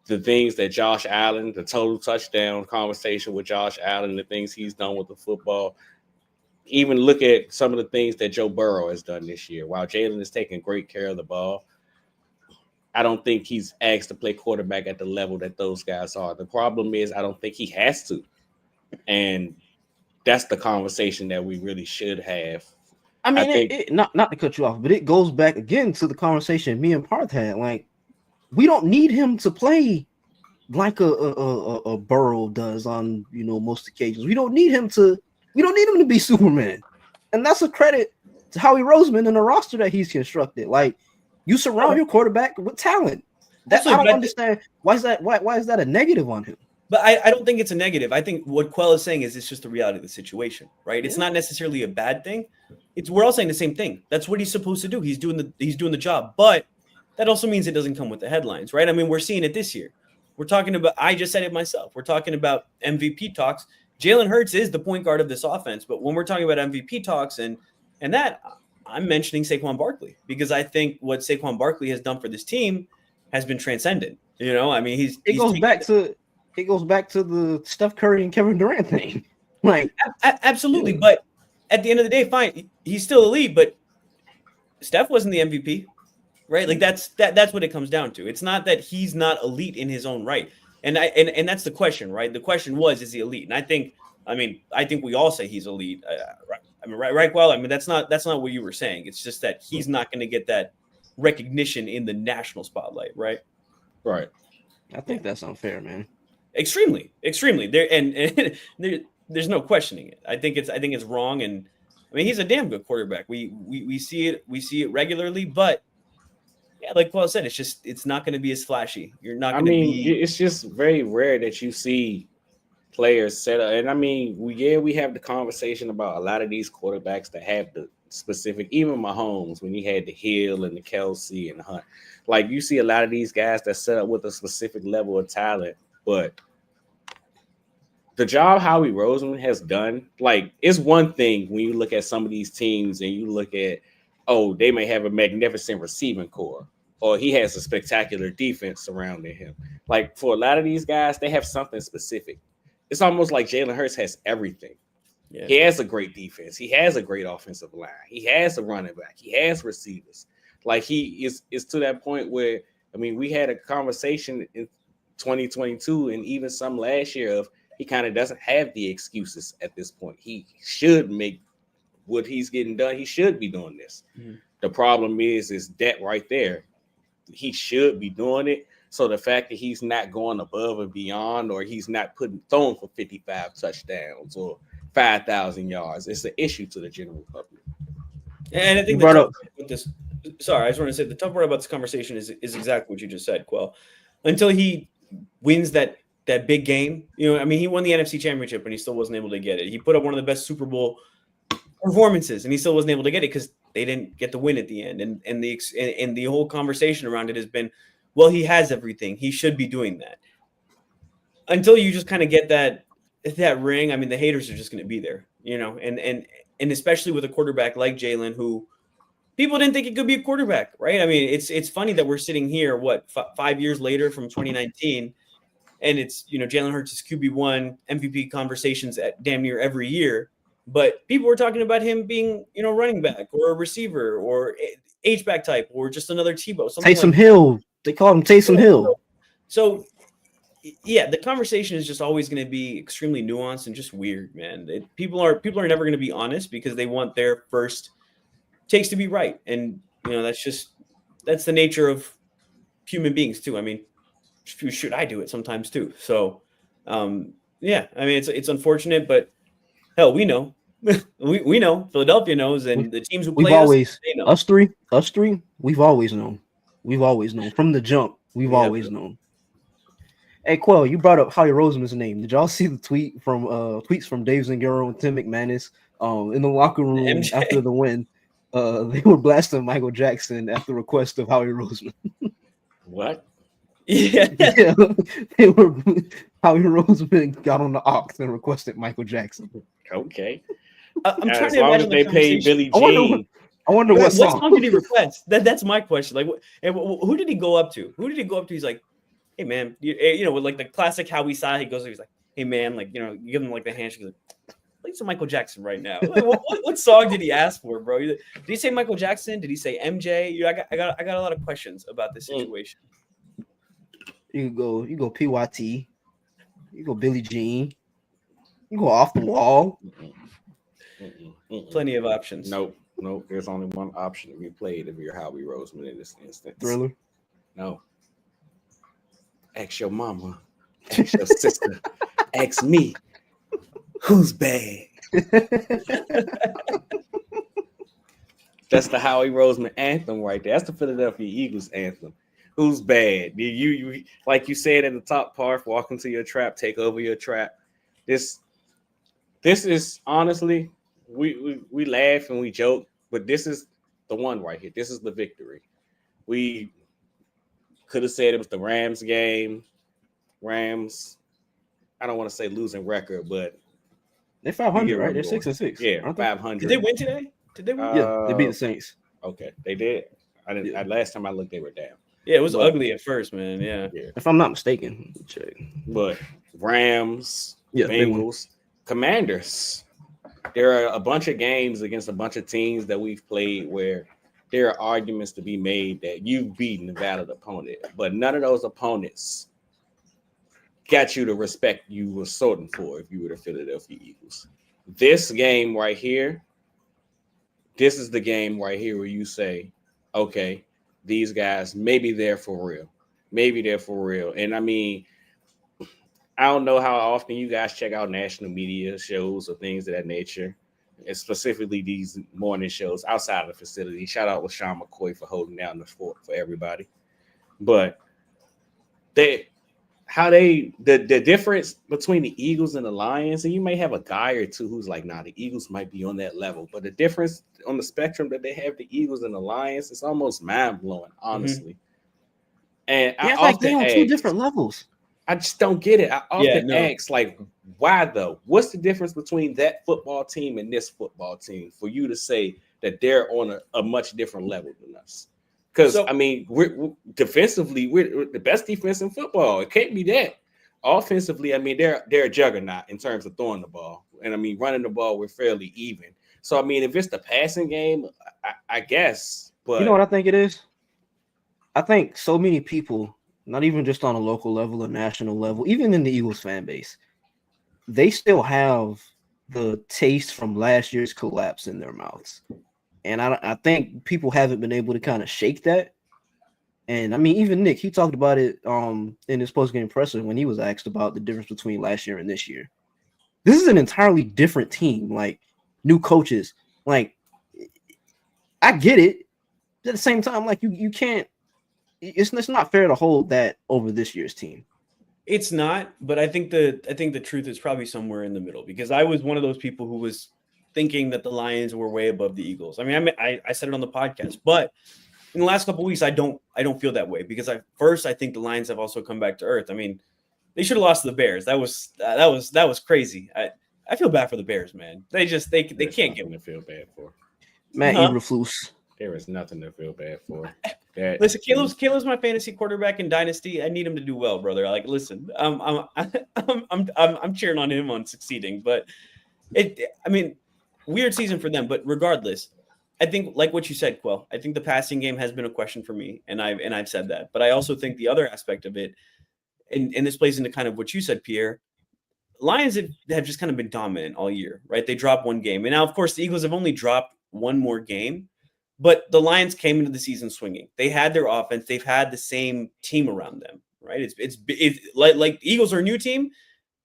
S2: the things that Josh Allen, the total touchdown conversation with Josh Allen, the things he's done with the football, even look at some of the things that Joe Burrow has done this year. While Jalen is taking great care of the ball, I don't think he's asked to play quarterback at the level that those guys are. The problem is I don't think he has to. And that's the conversation that we really should have.
S1: I mean, not to cut you off, but it goes back again to the conversation me and Parth had. Like, we don't need him to play like a Burrow does on most occasions. We don't need him to be Superman, and that's a credit to Howie Roseman and the roster that he's constructed. Like, you surround your quarterback with talent. I don't understand why is that a negative on him.
S3: But I don't think it's a negative. I think what Quell is saying is it's just the reality of the situation, right? Yeah. It's not necessarily a bad thing. We're all saying the same thing. That's what he's supposed to do. He's doing the job, but that also means it doesn't come with the headlines, right? I mean, we're seeing it this year. We're talking about, I just said it myself, we're talking about MVP talks. Jalen Hurts is the point guard of this offense, but when we're talking about MVP talks and that, I'm mentioning Saquon Barkley because I think what Saquon Barkley has done for this team has been transcendent. I mean, it goes
S1: back to the Steph Curry and Kevin Durant thing. Like,
S3: absolutely, but at the end of the day, fine, he's still elite, but Steph wasn't the MVP. Right, like that's what it comes down to. It's not that he's not elite in his own right, and that's the question, right? The question was, is he elite? And I think we all say he's elite. Right. Well, I mean, that's not what you were saying. It's just that he's not going to get that recognition in the national spotlight, right?
S2: Right.
S1: I think that's unfair, man.
S3: Extremely. There there's no questioning it. I think it's wrong, and I mean he's a damn good quarterback. We see it regularly, but yeah, like Quell said, it's not going to be as flashy. You're not
S2: I
S3: going to
S2: mean,
S3: be.
S2: it's just very rare that you see players set up. And I mean, we have the conversation about a lot of these quarterbacks that have the specific, even Mahomes, when he had the Hill and the Kelsey and the Hunt. Like, you see a lot of these guys that set up with a specific level of talent, but the job Howie Roseman has done, like, it's one thing when you look at some of these teams and you look at, oh, they may have a magnificent receiving core, or he has a spectacular defense surrounding him. Like, for a lot of these guys, they have something specific. It's almost like Jalen Hurts has everything.
S3: Yeah.
S2: He has a great defense. He has a great offensive line. He has a running back. He has receivers. Like, he is to that point where, I mean, we had a conversation in 2022 and even some last year of, he kind of doesn't have the excuses at this point. He should make what he's getting done. He should be doing this. Mm-hmm. The problem is that right there. He should be doing it. So the fact that he's not going above and beyond, or he's not throwing for 55 touchdowns or 5,000 yards, it's an issue to the general public.
S3: And I think the tough part with this. Sorry, I just want to say the tough part about this conversation is exactly what you just said, Quell. Until he wins that big game, I mean, he won the NFC Championship and he still wasn't able to get it. He put up one of the best Super Bowl performances and he still wasn't able to get it because they didn't get the win at the end. And the whole conversation around it has been, well, he has everything. He should be doing that. Until you just kind of get that ring, I mean, the haters are just going to be there, and especially with a quarterback like Jalen, who people didn't think he could be a quarterback, right? I mean, it's funny that we're sitting here, 5 years later from 2019, and it's, Jalen Hurts is QB1 MVP conversations at damn near every year. But people were talking about him being, running back or a receiver or H-back type or just another Tebow.
S1: Taysom Hill. They call him Taysom Hill.
S3: So, yeah, the conversation is just always going to be extremely nuanced and just weird, man. People are never going to be honest because they want their first takes to be right. And, that's the nature of human beings too. I mean, should I do it sometimes too? So, yeah, I mean, it's unfortunate, but hell, we know. we know. Philadelphia knows, and the teams who play they know.
S1: Us three, we've always known. We've always known. From the jump, we've always known. Hey, Quell, you brought up Howie Roseman's name. Did y'all see the tweets from Dave Zingaro and Tim McManus in the locker room MJ. After the win? They were blasting Michael Jackson at the request of Howie Roseman.
S2: What?
S3: Yeah.
S1: They were. Howie Roseman got on the aux and requested Michael Jackson.
S2: Okay.
S3: I'm trying
S2: as
S3: to
S2: long
S3: imagine
S2: as they pay Billie Jean.
S1: I wonder what
S3: song did he request? That's my question. Like, who did he go up to? He's like, hey man, with like the classic Howie side, he's like, hey man, like, you give him like the handshake. He's like, play some Michael Jackson right now. Like, what song did he ask for, bro? Did he say Michael Jackson? Did he say MJ? I got a lot of questions about this situation.
S1: You go PYT. You go Billie Jean. You go Off the Wall.
S3: Plenty of options.
S2: Nope. There's only one option to be played if you're Howie Roseman in this instance.
S1: Thriller.
S2: No. Ask your mama. Ask your sister. Ask me. Who's bad? That's the Howie Roseman anthem right there. That's the Philadelphia Eagles anthem. Who's bad? You like you said at the top, Parth, walk into your trap, take over your trap. This is honestly, we laugh and we joke, but this is the one right here. This is the victory. We could have said it was the Rams game. Rams, I don't want to say losing record, but
S1: they're 500, right? They're 6-6.
S2: Yeah, 500.
S3: Did they win today? Did they win?
S1: Yeah, they beat the Saints.
S2: Okay, they did. I didn't. Yeah. Last time I looked, they were down.
S3: Yeah, it was ugly at first, man. Yeah.
S1: If I'm not mistaken, check.
S2: But Rams, Bengals, Commanders. There are a bunch of games against a bunch of teams that we've played where there are arguments to be made that you've beaten a valid opponent, but none of those opponents got you the respect you were sorting for if you were the Philadelphia Eagles. This game right here, this is the game right here where you say, okay, these guys, maybe they're for real. And I mean, I don't know how often you guys check out national media shows or things of that nature, and specifically these morning shows outside of the facility. Shout out LaShawn McCoy for holding down the fort for everybody. But they how they the difference between the Eagles and the Lions, and you may have a guy or two who's like, nah, the Eagles might be on that level, but the difference on the spectrum that they have the Eagles and the Lions is almost mind blowing, honestly. And I
S1: Yeah, it's like they
S2: often
S1: on two
S2: ask,
S1: different levels.
S2: I just don't get it. I
S3: Yeah,
S2: often
S3: no.
S2: ask, like, why though? What's the difference between that football team and this football team for you to say that they're on a much different level than us? Because
S3: So
S2: I mean, we're defensively, we're the best defense in football. It can't be that. Offensively, I mean, they're a juggernaut in terms of throwing the ball, and I mean, running the ball, we're fairly even. So I mean, if it's the passing game, I guess.
S1: You know
S2: But
S1: what I think it is? I think so many people, not even just on a local level or national level, even in the Eagles fan base, they still have the taste from last year's collapse in their mouths. And I think people haven't been able to kind of shake that. And I mean, even Nick, he talked about it in his post-game presser when he was asked about the difference between last year and this year. This is an entirely different team, like new coaches. Like, I get it. At the same time, like you can't. It's not fair to hold that over this year's team.
S3: it's not, but I think the truth is probably somewhere in the middle, because I was one of those people who was thinking that the Lions were way above the Eagles. I mean, I said it on the podcast, but in the last couple of weeks, I don't feel that way, because I think the Lions have also come back to earth. I mean, they should have lost to the Bears. That was crazy. I feel bad for the Bears, man. They can't get
S2: to feel bad for.
S1: Matt
S3: Huh?
S1: Eberflus.
S2: There is nothing to feel bad for.
S3: Listen, Caleb's my fantasy quarterback in Dynasty. I need him to do well, brother. Like, listen, I'm cheering on him on succeeding, but I mean, weird season for them. But regardless, I think, like what you said, Quell, I think the passing game has been a question for me, and I've said that. But I also think the other aspect of it, and this plays into kind of what you said, Pierre. Lions have just kind of been dominant all year, right? They dropped one game, and now, of course, the Eagles have only dropped one more game. But the Lions came into the season swinging. They had their offense. They've had the same team around them, right? It's like the Eagles are a new team.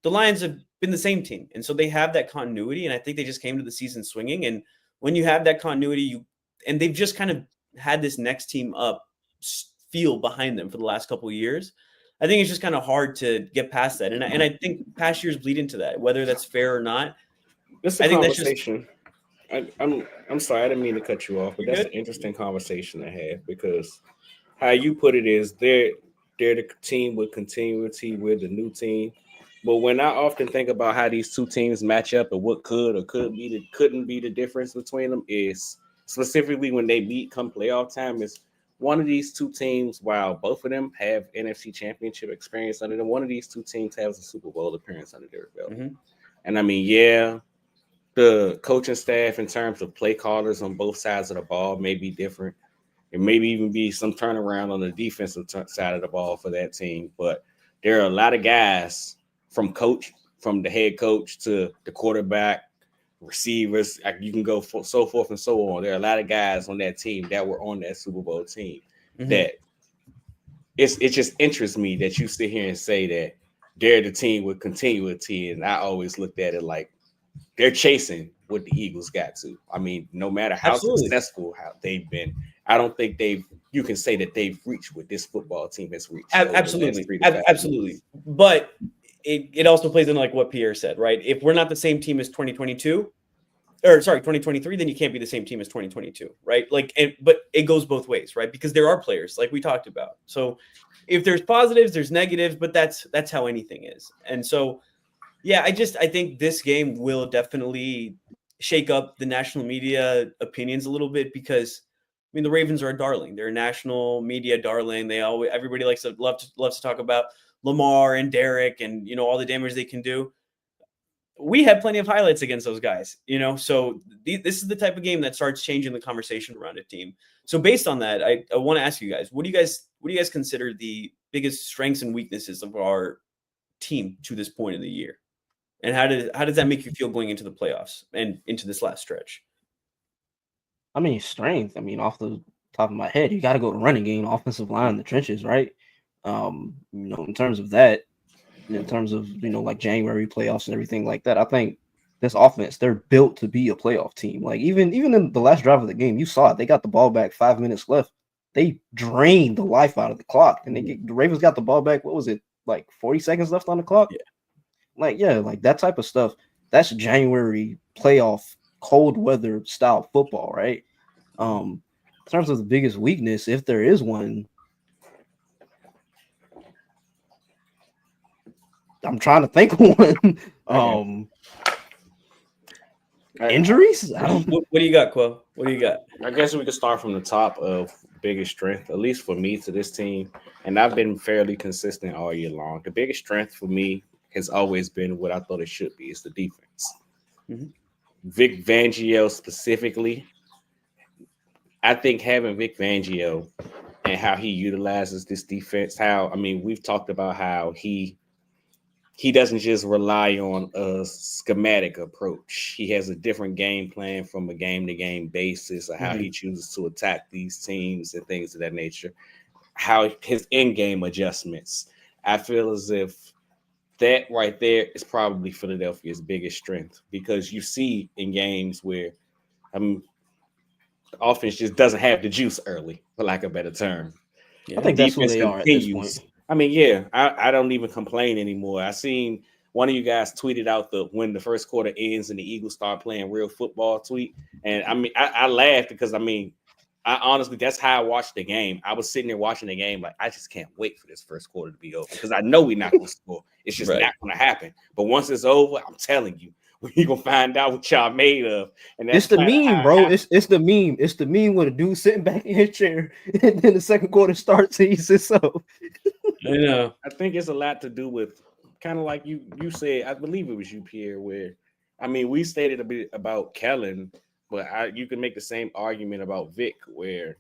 S3: The Lions have been the same team, and so they have that continuity. And I think they just came to the season swinging. And when you have that continuity, and they've just kind of had this next team up feel behind them for the last couple of years. I think it's just kind of hard to get past that. And I think past years bleed into that, whether that's fair or not.
S2: It's a
S3: I think that's just
S2: conversation. I'm sorry, I didn't mean to cut you off, but
S3: You're
S2: that's
S3: good.
S2: an interesting conversation to have, because how you put it is they're the team with continuity with the new team. But when I often think about how these two teams match up and what couldn't be the difference between them, is specifically when they meet come playoff time, is one of these two teams, while both of them have NFC championship experience under them, one of these two teams has a Super Bowl appearance under their belt.
S3: Mhm.
S2: And I mean, yeah, the coaching staff in terms of play callers on both sides of the ball may be different. It maybe even be some turnaround on the defensive side of the ball for that team. But there are a lot of guys from the head coach to the quarterback, receivers. You can go so forth and so on. There are a lot of guys on that team that were on that Super Bowl team that it just interests me that you sit here and say that they're the team with continuity. And I always looked at it like they're chasing what the Eagles got to. I mean, no matter how
S3: Absolutely.
S2: successful how they've been, I don't think you can say that they've reached what this football team has reached.
S3: Absolutely. Absolutely. But it also plays into like what Pierre said, right? If we're not the same team as 2022, or sorry, 2023, then you can't be the same team as 2022, right? Like, but it goes both ways, right? Because there are players like we talked about. So if there's positives, there's negatives, but that's how anything is. And so, yeah, I think this game will definitely shake up the national media opinions a little bit, because I mean, the Ravens are a darling. They're a national media darling. Everybody loves to talk about Lamar and Derek and, you know, all the damage they can do. We had plenty of highlights against those guys, you know, so this is the type of game that starts changing the conversation around a team. So based on that, I want to ask you guys, what do you guys consider the biggest strengths and weaknesses of our team to this point in the year? And how does that make you feel going into the playoffs and into this last stretch?
S1: I mean, strength. I mean, off the top of my head, you got to go to running game, offensive line, the trenches, right? You know, in terms of that, in terms of, like January playoffs and everything like that. I think this offense, they're built to be a playoff team. Like even in the last drive of the game, you saw it. They got the ball back, 5 minutes left. They drained the life out of the clock, and the Ravens got the ball back. What was it, like 40 seconds left on the clock?
S3: Yeah.
S1: Like that type of stuff. That's January playoff cold weather style football, right? In terms of the biggest weakness, if there is one, I'm trying to think of one. Injuries? I don't.
S3: What do you got, Quell? What do you got?
S2: I guess we could start from the top of biggest strength, at least for me, to this team. And I've been fairly consistent all year long. The biggest strength for me has always been what I thought it should be. It's the defense.
S3: Mm-hmm.
S2: Vic Fangio specifically. I think having Vic Fangio and how he utilizes this defense, we've talked about how he doesn't just rely on a schematic approach. He has a different game plan from a game-to-game basis of how he chooses to attack these teams and things of that nature. How his in-game adjustments. I feel as if that right there is probably Philadelphia's biggest strength, because you see in games where the offense just doesn't have the juice early, for lack of a better term.
S1: Yeah, I think that's who they are at this point.
S2: I don't even complain anymore. I seen one of you guys tweeted out when the first quarter ends and the Eagles start playing real football tweet. And I laughed because I honestly, that's how I watched the game. I was sitting there watching the game like, I just can't wait for this first quarter to be over, because I know we're not going to score. It's just not going to happen. But once it's over, I'm telling you, we're going to find out what y'all made of. And that's
S1: it's the meme, bro. It's the meme. It's the meme with a dude sitting back in his chair and then the second quarter starts and he sits up.
S3: I know.
S2: I think it's a lot to do with kind of like you said, I believe it was you, Pierre, where, we stated a bit about Kellen, but you can make the same argument about Vic, where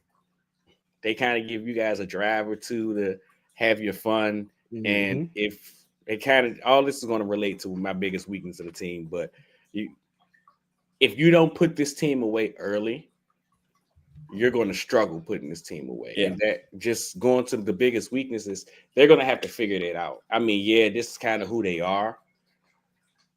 S2: they kind of give you guys a drive or two to have your fun. Mm-hmm. And if it kind of, all this is going to relate to my biggest weakness of the team, but if you don't put this team away early, you're going to struggle putting this team away. Yeah. And that just going to the biggest weaknesses, they're going to have to figure that out. This is kind of who they are,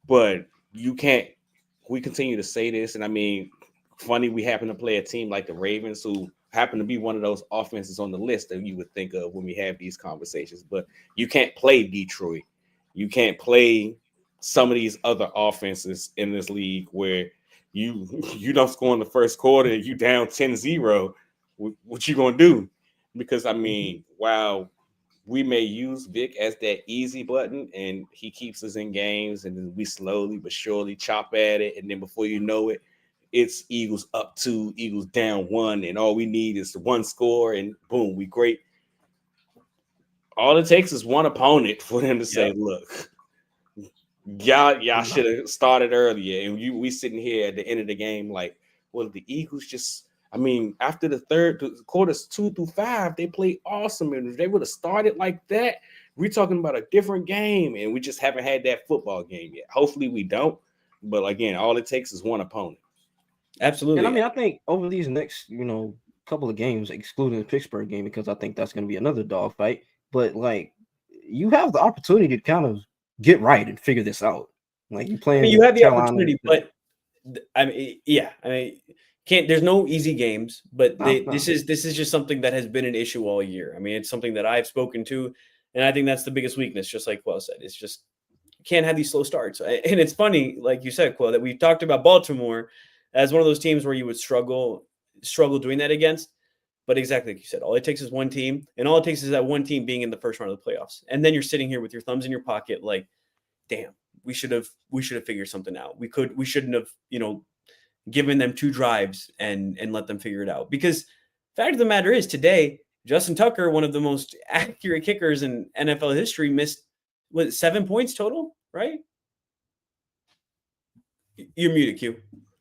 S2: but we continue to say this. And funny, we happen to play a team like the Ravens, who happen to be one of those offenses on the list that you would think of when we have these conversations, but you can't play Detroit. You can't play some of these other offenses in this league where you don't score in the first quarter, you down 10-0. What you gonna do? Because while we may use Vic as that easy button and he keeps us in games, and then we slowly but surely chop at it, and then before you know it, it's Eagles up 2, Eagles down 1, and all we need is the one score, and boom, we great. All it takes is one opponent for them to say, "Look, y'all should have started earlier." And we sitting here at the end of the game like, well, the Eagles just, after the quarters 2 through 5, they played awesome. And if they would have started like that, we're talking about a different game. And we just haven't had that football game yet. Hopefully we don't. But again, all it takes is one opponent.
S3: Absolutely.
S1: And I think over these next, couple of games, excluding the Pittsburgh game, because I think that's going to be another dogfight. But you have the opportunity to kind of get right and figure this out. Like you playing,
S3: you have the opportunity, but there's no easy games. But this is just something that has been an issue all year. It's something that I've spoken to, and I think that's the biggest weakness. Just like Quell said, it's just you can't have these slow starts. And it's funny, like you said, Quell, that we talked about Baltimore as one of those teams where you would struggle doing that against. But exactly like you said, all it takes is one team, and all it takes is that one team being in the first round of the playoffs. And then you're sitting here with your thumbs in your pocket like, damn, we should have figured something out. We shouldn't have, given them 2 drives and let them figure it out. Because fact of the matter is, today, Justin Tucker, one of the most accurate kickers in NFL history, missed 7 points total, right? You're muted, Q.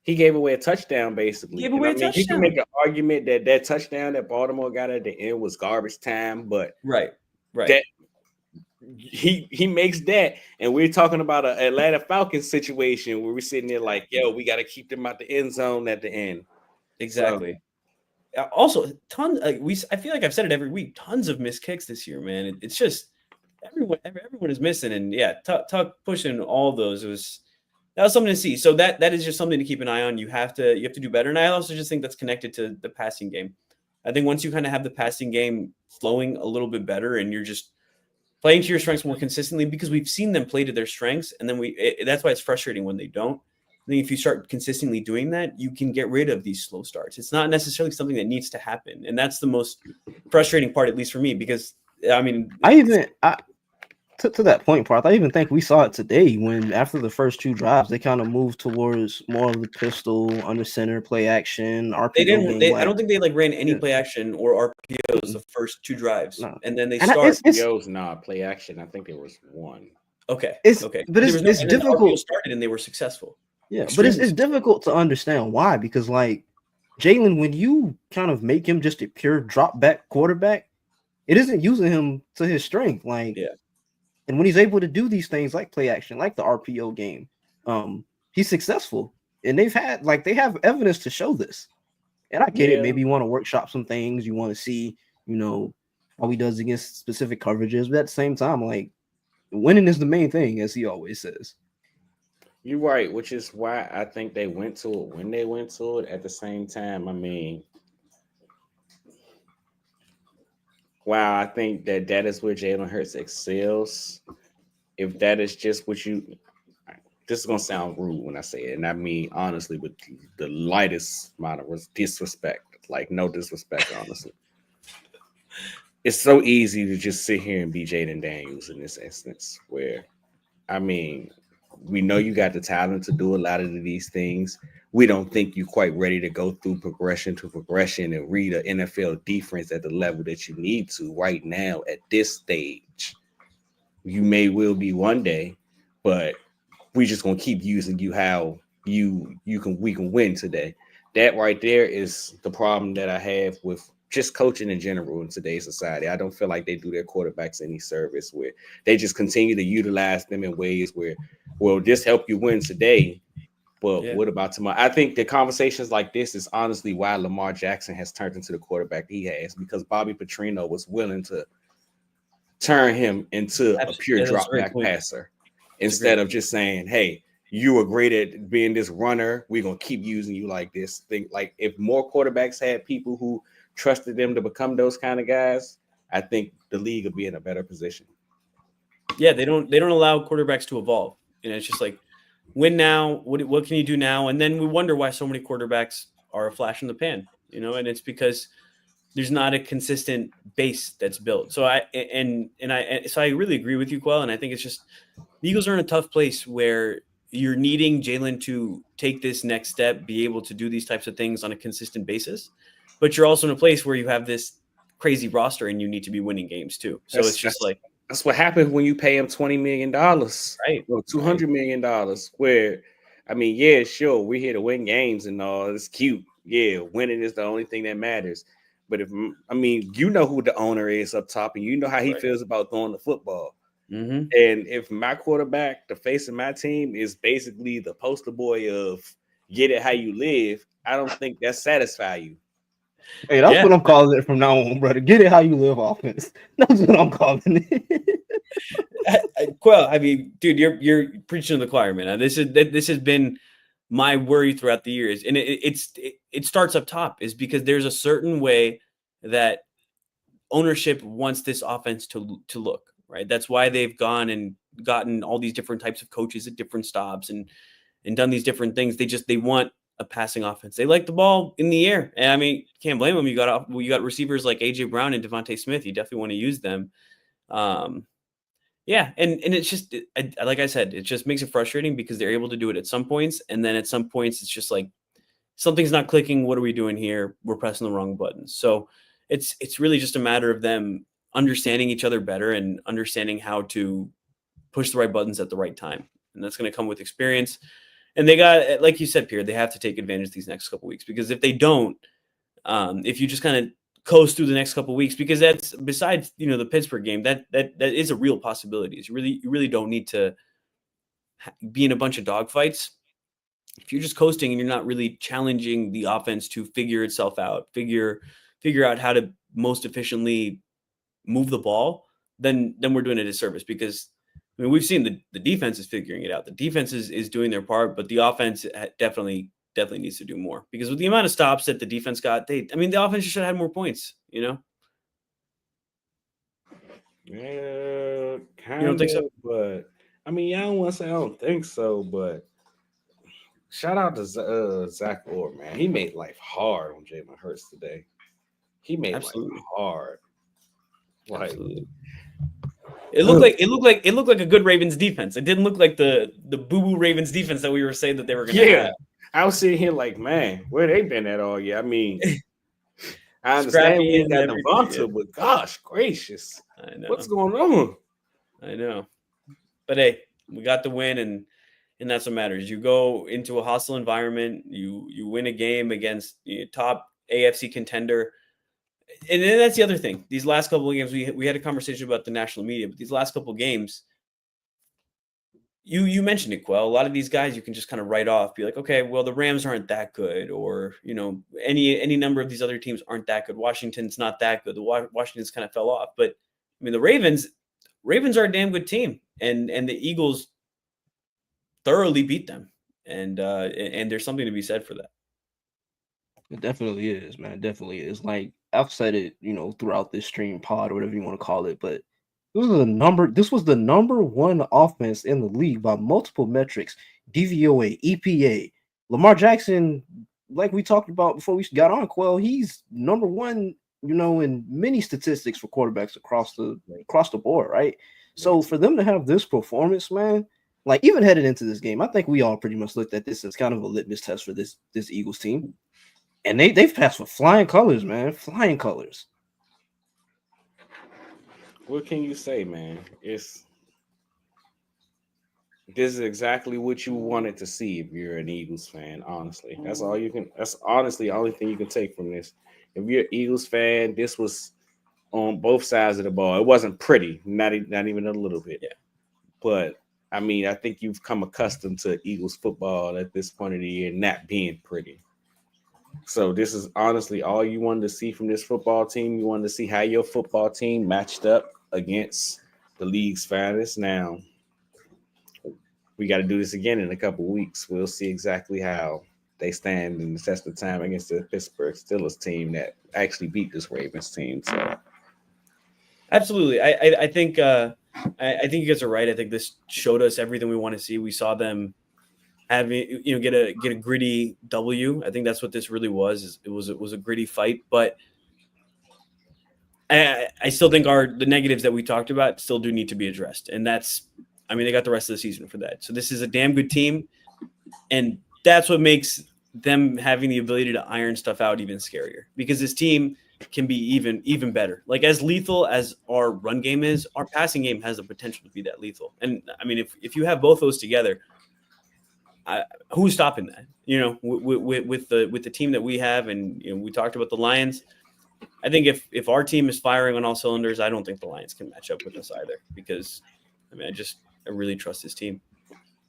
S2: He gave away a touchdown, basically. You can make an argument that touchdown that Baltimore got at the end was garbage time, but
S3: right.
S2: That he makes that, and we're talking about an Atlanta Falcons situation where we're sitting there like, yo, we got to keep them out the end zone at the end.
S3: Exactly. Also, tons. I feel like I've said it every week. Tons of missed kicks this year, man. It's just everyone is missing, and yeah, Tuck pushing all those that was something to see. So that is just something to keep an eye on. You have to do better, and I also just think that's connected to the passing game. I think once you kind of have the passing game flowing a little bit better, and you're just playing to your strengths more consistently, because we've seen them play to their strengths, and then that's why it's frustrating when they don't. I think if you start consistently doing that, you can get rid of these slow starts. It's not necessarily something that needs to happen, and that's the most frustrating part, at least for me, because I mean,
S1: to that point, Parth, I even think we saw it today when after the first 2 drives, they kind of moved towards more of the pistol, under center, play action, RPO.
S3: They didn't. I don't think they ran any play action or RPOs the first 2 drives, and then they start
S2: RPOs. Play action. I think there was 1.
S3: Okay, okay,
S1: but it's difficult.
S3: Started and they were successful.
S1: Yeah, but it's difficult to understand why, because like Jalen, when you kind of make him just a pure drop back quarterback, it isn't using him to his strength. Like,
S3: yeah.
S1: And when he's able to do these things like play action, like the RPO game, he's successful. And they have evidence to show this. And I get it. Maybe you want to workshop some things. You want to see, how he does against specific coverages. But at the same time, like, winning is the main thing, as he always says.
S2: You're right, which is why I think they went to it when they went to it. At the same time, I mean, wow, I think that is where Jalen Hurts excels. If that is just what this is going to sound rude when I say it. And I mean, honestly, with the lightest amount of disrespect, like no disrespect, honestly. It's so easy to just sit here and be Jaden Daniels in this instance where, I mean, we know you got the talent to do a lot of these things. We don't think you're quite ready to go through progression to progression and read an NFL defense at the level that you need to right now at this stage. You may will be one day, but we just gonna keep using you how we can win today. That right there is the problem that I have with just coaching in general in today's society. I don't feel like they do their quarterbacks any service where they just continue to utilize them in ways where, well, this help you win today. But what about tomorrow? I think the conversations like this is honestly why Lamar Jackson has turned into the quarterback he has, because Bobby Petrino was willing to turn him into a pure drop back passer instead of just saying, hey, you are great at being this runner. We're going to keep using you like this. Think like if more quarterbacks had people who trusted them to become those kind of guys, I think the league would be in a better position.
S3: Yeah, they don't allow quarterbacks to evolve. It's just like, win now. What can you do now? And then we wonder why so many quarterbacks are a flash in the pan. And it's because there's not a consistent base that's built. So I really agree with you, Quell. And I think it's just the Eagles are in a tough place where you're needing Jalen to take this next step, be able to do these types of things on a consistent basis. But you're also in a place where you have this crazy roster and you need to be winning games too. So
S2: that's what happens when you pay him $20 million,
S3: right?
S2: Or $200 million. Where, I mean, yeah, sure, we're here to win games and all. It's cute. Yeah, winning is the only thing that matters. But who the owner is up top, and you know how he feels about throwing the football.
S3: Mm-hmm.
S2: And if my quarterback, the face of my team, is basically the poster boy of get it how you live, I don't think that satisfies you.
S1: Hey, that's what I'm calling it from now on, brother. Get it how you live offense. That's what I'm calling it.
S3: Quell, I mean, dude, you're preaching to the choir, man. This has been my worry throughout the years, and it starts up top, is because there's a certain way that ownership wants this offense to look, right? That's why they've gone and gotten all these different types of coaches at different stops and done these different things. They want a passing offense. They like the ball in the air. And I mean, can't blame them. You got receivers like AJ Brown and Devontae Smith. You definitely want to use them. Yeah. And it's just, like I said, it just makes it frustrating because they're able to do it at some points. And then at some points, it's just like, something's not clicking. What are we doing here? We're pressing the wrong buttons. So it's really just a matter of them understanding each other better and understanding how to push the right buttons at the right time. And that's going to come with experience. And they got, like you said, Pierre, they have to take advantage of these next couple of weeks, because if they don't, if you just kind of coast through the next couple of weeks, because that's besides, the Pittsburgh game, that is a real possibility. You really don't need to be in a bunch of dogfights. If you're just coasting and you're not really challenging the offense to figure itself out, figure out how to most efficiently move the ball, then we're doing a disservice because I mean we've seen the defense is figuring it out. The defense is doing their part, but the offense definitely needs to do more because with the amount of stops that the defense got, the offense should have had more points.
S2: Yeah, kind
S3: You don't
S2: of,
S3: think so?
S2: but I mean, I don't want to say I don't think so, but shout out to Zach Orr, man. He made life hard on Jalen Hurts today. He made
S3: Absolutely.
S2: life hard. Like,
S3: Absolutely. It looked like a good Ravens defense. It didn't look like the boo-boo Ravens defense that we were saying that they were going to have.
S2: I was sitting here like, man, where they been at all year? I mean, I understand
S3: Scrappy
S2: we ain't got
S3: and
S2: Devonta, but gosh gracious,
S3: I know.
S2: what's going on?
S3: I know. But hey, we got the win, and that's what matters. You go into a hostile environment, you win a game against top AFC contender. And then that's the other thing. These last couple of games, we had a conversation about the national media, but these last couple of games, you mentioned it, Quell. A lot of these guys you can just kind of write off, be like, okay, well, the Rams aren't that good, or any number of these other teams aren't that good. Washington's not that good. Washington's kind of fell off. But I mean, the Ravens are a damn good team, and the Eagles thoroughly beat them, and there's something to be said for that.
S1: It definitely is, man. It definitely is. Like I've said it, throughout this stream pod or whatever you want to call it, but this was the number one offense in the league by multiple metrics: DVOA, EPA. Lamar Jackson, like we talked about before we got on, Quell, he's number one, in many statistics for quarterbacks across the board, right? So for them to have this performance, man, like even headed into this game, I think we all pretty much looked at this as kind of a litmus test for this Eagles team. And they've passed with flying colors, man. Flying colors.
S2: What can you say, man? This is exactly what you wanted to see if you're an Eagles fan, honestly. That's honestly the only thing you can take from this. If you're an Eagles fan, this was on both sides of the ball. It wasn't pretty, not even a little bit.
S3: Yeah.
S2: But I mean, I think you've come accustomed to Eagles football at this point of the year not being pretty. So this is honestly all you wanted to see from this football team. You wanted to see how your football team matched up against the league's finest. Now, we got to do this again in a couple of weeks. We'll see exactly how they stand in the test of time against the Pittsburgh Steelers team that actually beat this Ravens team. So,
S3: absolutely, I think you guys are right. I think this showed us everything we want to see. We saw them having get a gritty W. I think that's what this really was. It was a gritty fight, but I still think the negatives that we talked about still do need to be addressed, and that's they got the rest of the season for that. So this is a damn good team, and that's what makes them having the ability to iron stuff out even scarier, because this team can be even better. Like as lethal as our run game is, our passing game has the potential to be that lethal. And I mean, if you have both those together, who's stopping that? With the team that we have, and we talked about the Lions. I think if our team is firing on all cylinders, I don't think the Lions can match up with us either, because I really trust this team.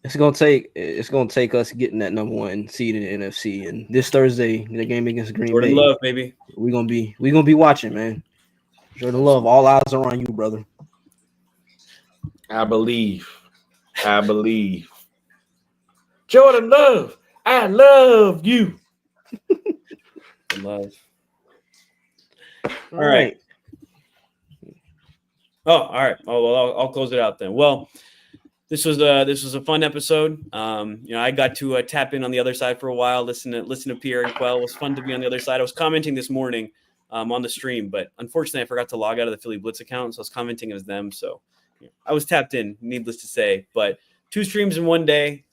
S1: It's gonna take us getting that number one seed in the NFC, and this Thursday the game against Green
S3: Jordan
S1: Bay.
S3: Love, baby.
S1: We're gonna be watching, man. Jordan Love, all eyes are on you, brother.
S2: I believe. Jordan Love, I love you.
S3: Love. All right. Oh, all right. Oh, well, I'll close it out then. Well, this was a fun episode. I got to tap in on the other side for a while, listen to Pierre and Quell. It was fun to be on the other side. I was commenting this morning on the stream, but unfortunately, I forgot to log out of the Philly Blitz account, so I was commenting as them. So I was tapped in, needless to say. But 2 streams in one day.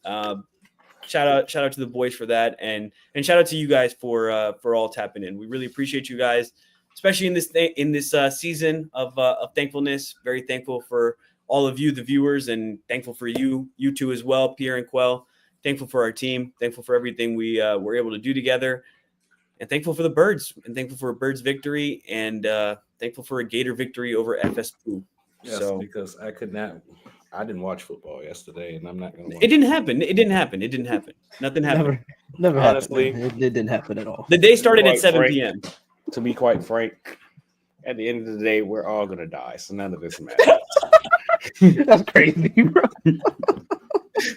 S3: Shout out to the boys for that, and shout out to you guys for all tapping in. We really appreciate you guys, especially in this season of thankfulness. Very thankful for all of you, the viewers, and thankful for you two as well, Pierre and Quell. Thankful for our team. Thankful for everything we were able to do together, and thankful for the Birds, and thankful for a Birds victory, and thankful for a Gator victory over FSU.
S2: Yes, so, because I didn't watch football yesterday, and I'm not going to watch
S3: it. Didn't happen. Nothing happened.
S1: Never honestly happened. It didn't happen at all.
S3: The day started at 7 p.m.
S2: To be quite frank, At the end of the day, we're all gonna die, so none of this matters.
S1: That's crazy, bro.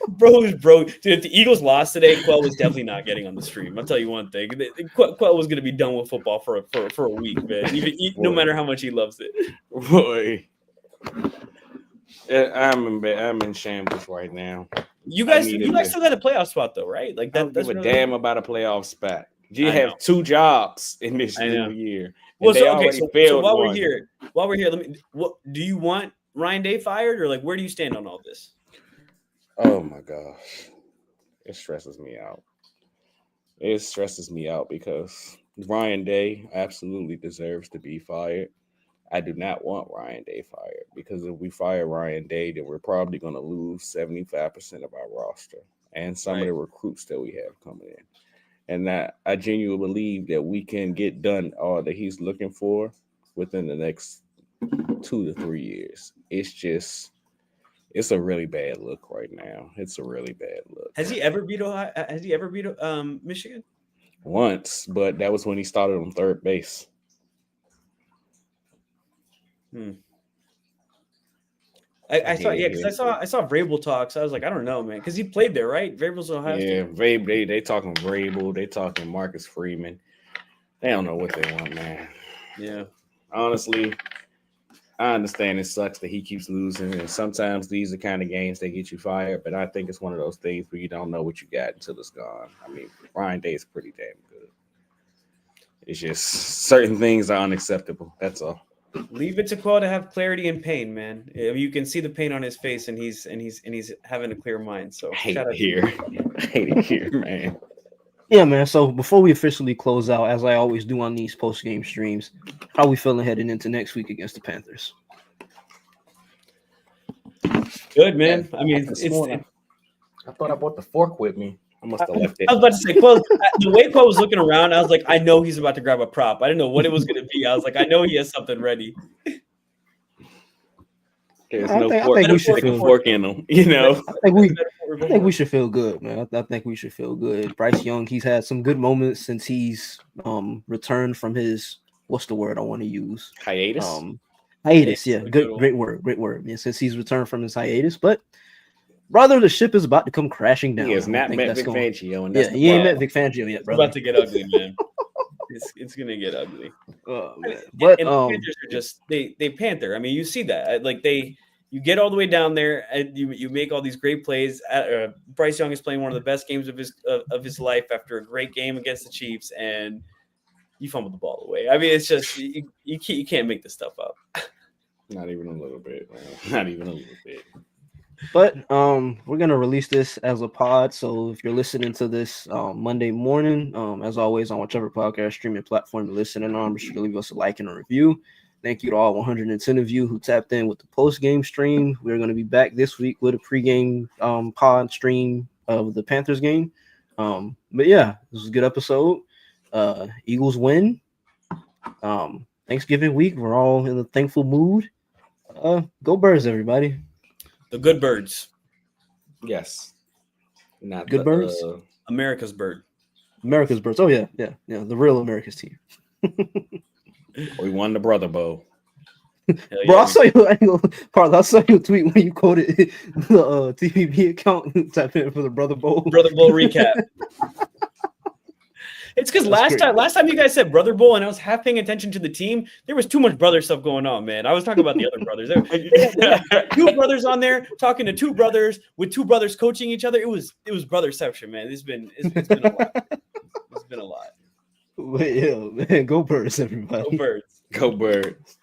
S3: Bro, dude, if the Eagles lost today, Quell was definitely not getting on the stream. I'll tell you one thing. Quell was going to be done with football for a week, man. No matter how much he loves it.
S2: Boy. I'm in shambles right now.
S3: You guys still got a playoff spot, though, right? Like
S2: that. I don't give a damn about a plaff spot. You have 2 jobs in this new year.
S3: Well, so while we're here, do you want Ryan Day fired, or like where do you stand on all this?
S2: Oh my gosh. It stresses me out. It stresses me out because Ryan Day absolutely deserves to be fired. I do not want Ryan Day fired because if we fire Ryan Day, then we're probably going to lose 75% of our roster and some of the recruits that we have coming in. And that I genuinely believe that we can get done all that he's looking for within the next 2 to 3 years. It's a really bad look right now. It's a really bad look.
S3: Has he ever beat Michigan?
S2: Once, but that was when he started on third base.
S3: I saw Vrabel talk, so I was like, I don't know, man, because he played there, right? Vrabel's Ohio State.
S2: Yeah, they talking Vrabel, they talking Marcus Freeman. They don't know what they want, man.
S3: Yeah,
S2: honestly, I understand it sucks that he keeps losing, and sometimes these are kind of games that get you fired. But I think it's one of those things where you don't know what you got until it's gone. I mean, Ryan Day is pretty damn good. It's just certain things are unacceptable. That's all.
S3: Leave it to Quell to have clarity and pain, man. You can see the pain on his face, and he's having a clear mind. So
S2: I hate it here, man.
S1: Yeah, man. So before we officially close out, as I always do on these post-game streams, how are we feeling heading into next week against the Panthers?
S3: Good, man. I mean,
S2: I thought I brought the fork with me. I must have left it.
S3: I was about to say, Quell, the way Quell was looking around, I was like, I know he's about to grab a prop. I didn't know what it was going to be. I was like, I know he has something ready.
S2: There's no fork. I think we should feel fork in them. You know,
S1: I think we should feel good, man. I think we should feel good. Bryce Young, he's had some good moments since he's returned from his what's the word I want to use?
S2: Hiatus.
S1: Hiatus, yeah. Great word. Yeah, since he's returned from his hiatus, but rather the ship is about to come crashing down.
S2: He has not met Vic Fangio, and
S1: he ain't met Vic Fangio yet, brother.
S3: It's about to get ugly, man. It's gonna get ugly.
S1: Oh, man. But
S3: and the Panthers are just they panther. I mean, you see that like you get all the way down there and you make all these great plays. Bryce Young is playing one of the best games of his life after a great game against the Chiefs, and you fumble the ball away. I mean, it's just you can't make this stuff up.
S2: Not even a little bit, man. Not even a little bit.
S1: But we're gonna release this as a pod. So if you're listening to this Monday morning, as always on whichever podcast streaming platform you're listening on, be sure to leave us a like and a review. Thank you to all 110 of you who tapped in with the post-game stream. We're going to be back this week with a pregame pod stream of the Panthers game. But yeah, this was a good episode. Eagles win. Thanksgiving week. We're all in a thankful mood. Go Birds, everybody.
S3: The good birds.
S2: Yes. Not
S1: good birds?
S3: America's bird.
S1: America's birds. Oh, yeah. The real America's team.
S2: We won the Brother Bowl.
S1: Bro, I saw you tweet when you quoted the TPB account. Type in for the Brother Bowl.
S3: Brother Bowl recap. It's because last time you guys said Brother Bowl and I was half paying attention to the team, there was too much brother stuff going on, man. I was talking about the other brothers. They had 2 brothers on there talking to 2 brothers with 2 brothers coaching each other. It was brotherception, man. It's been a lot. It's been a lot.
S1: Yeah, man. Go Birds, everybody.
S3: Go Birds.
S2: Go Birds.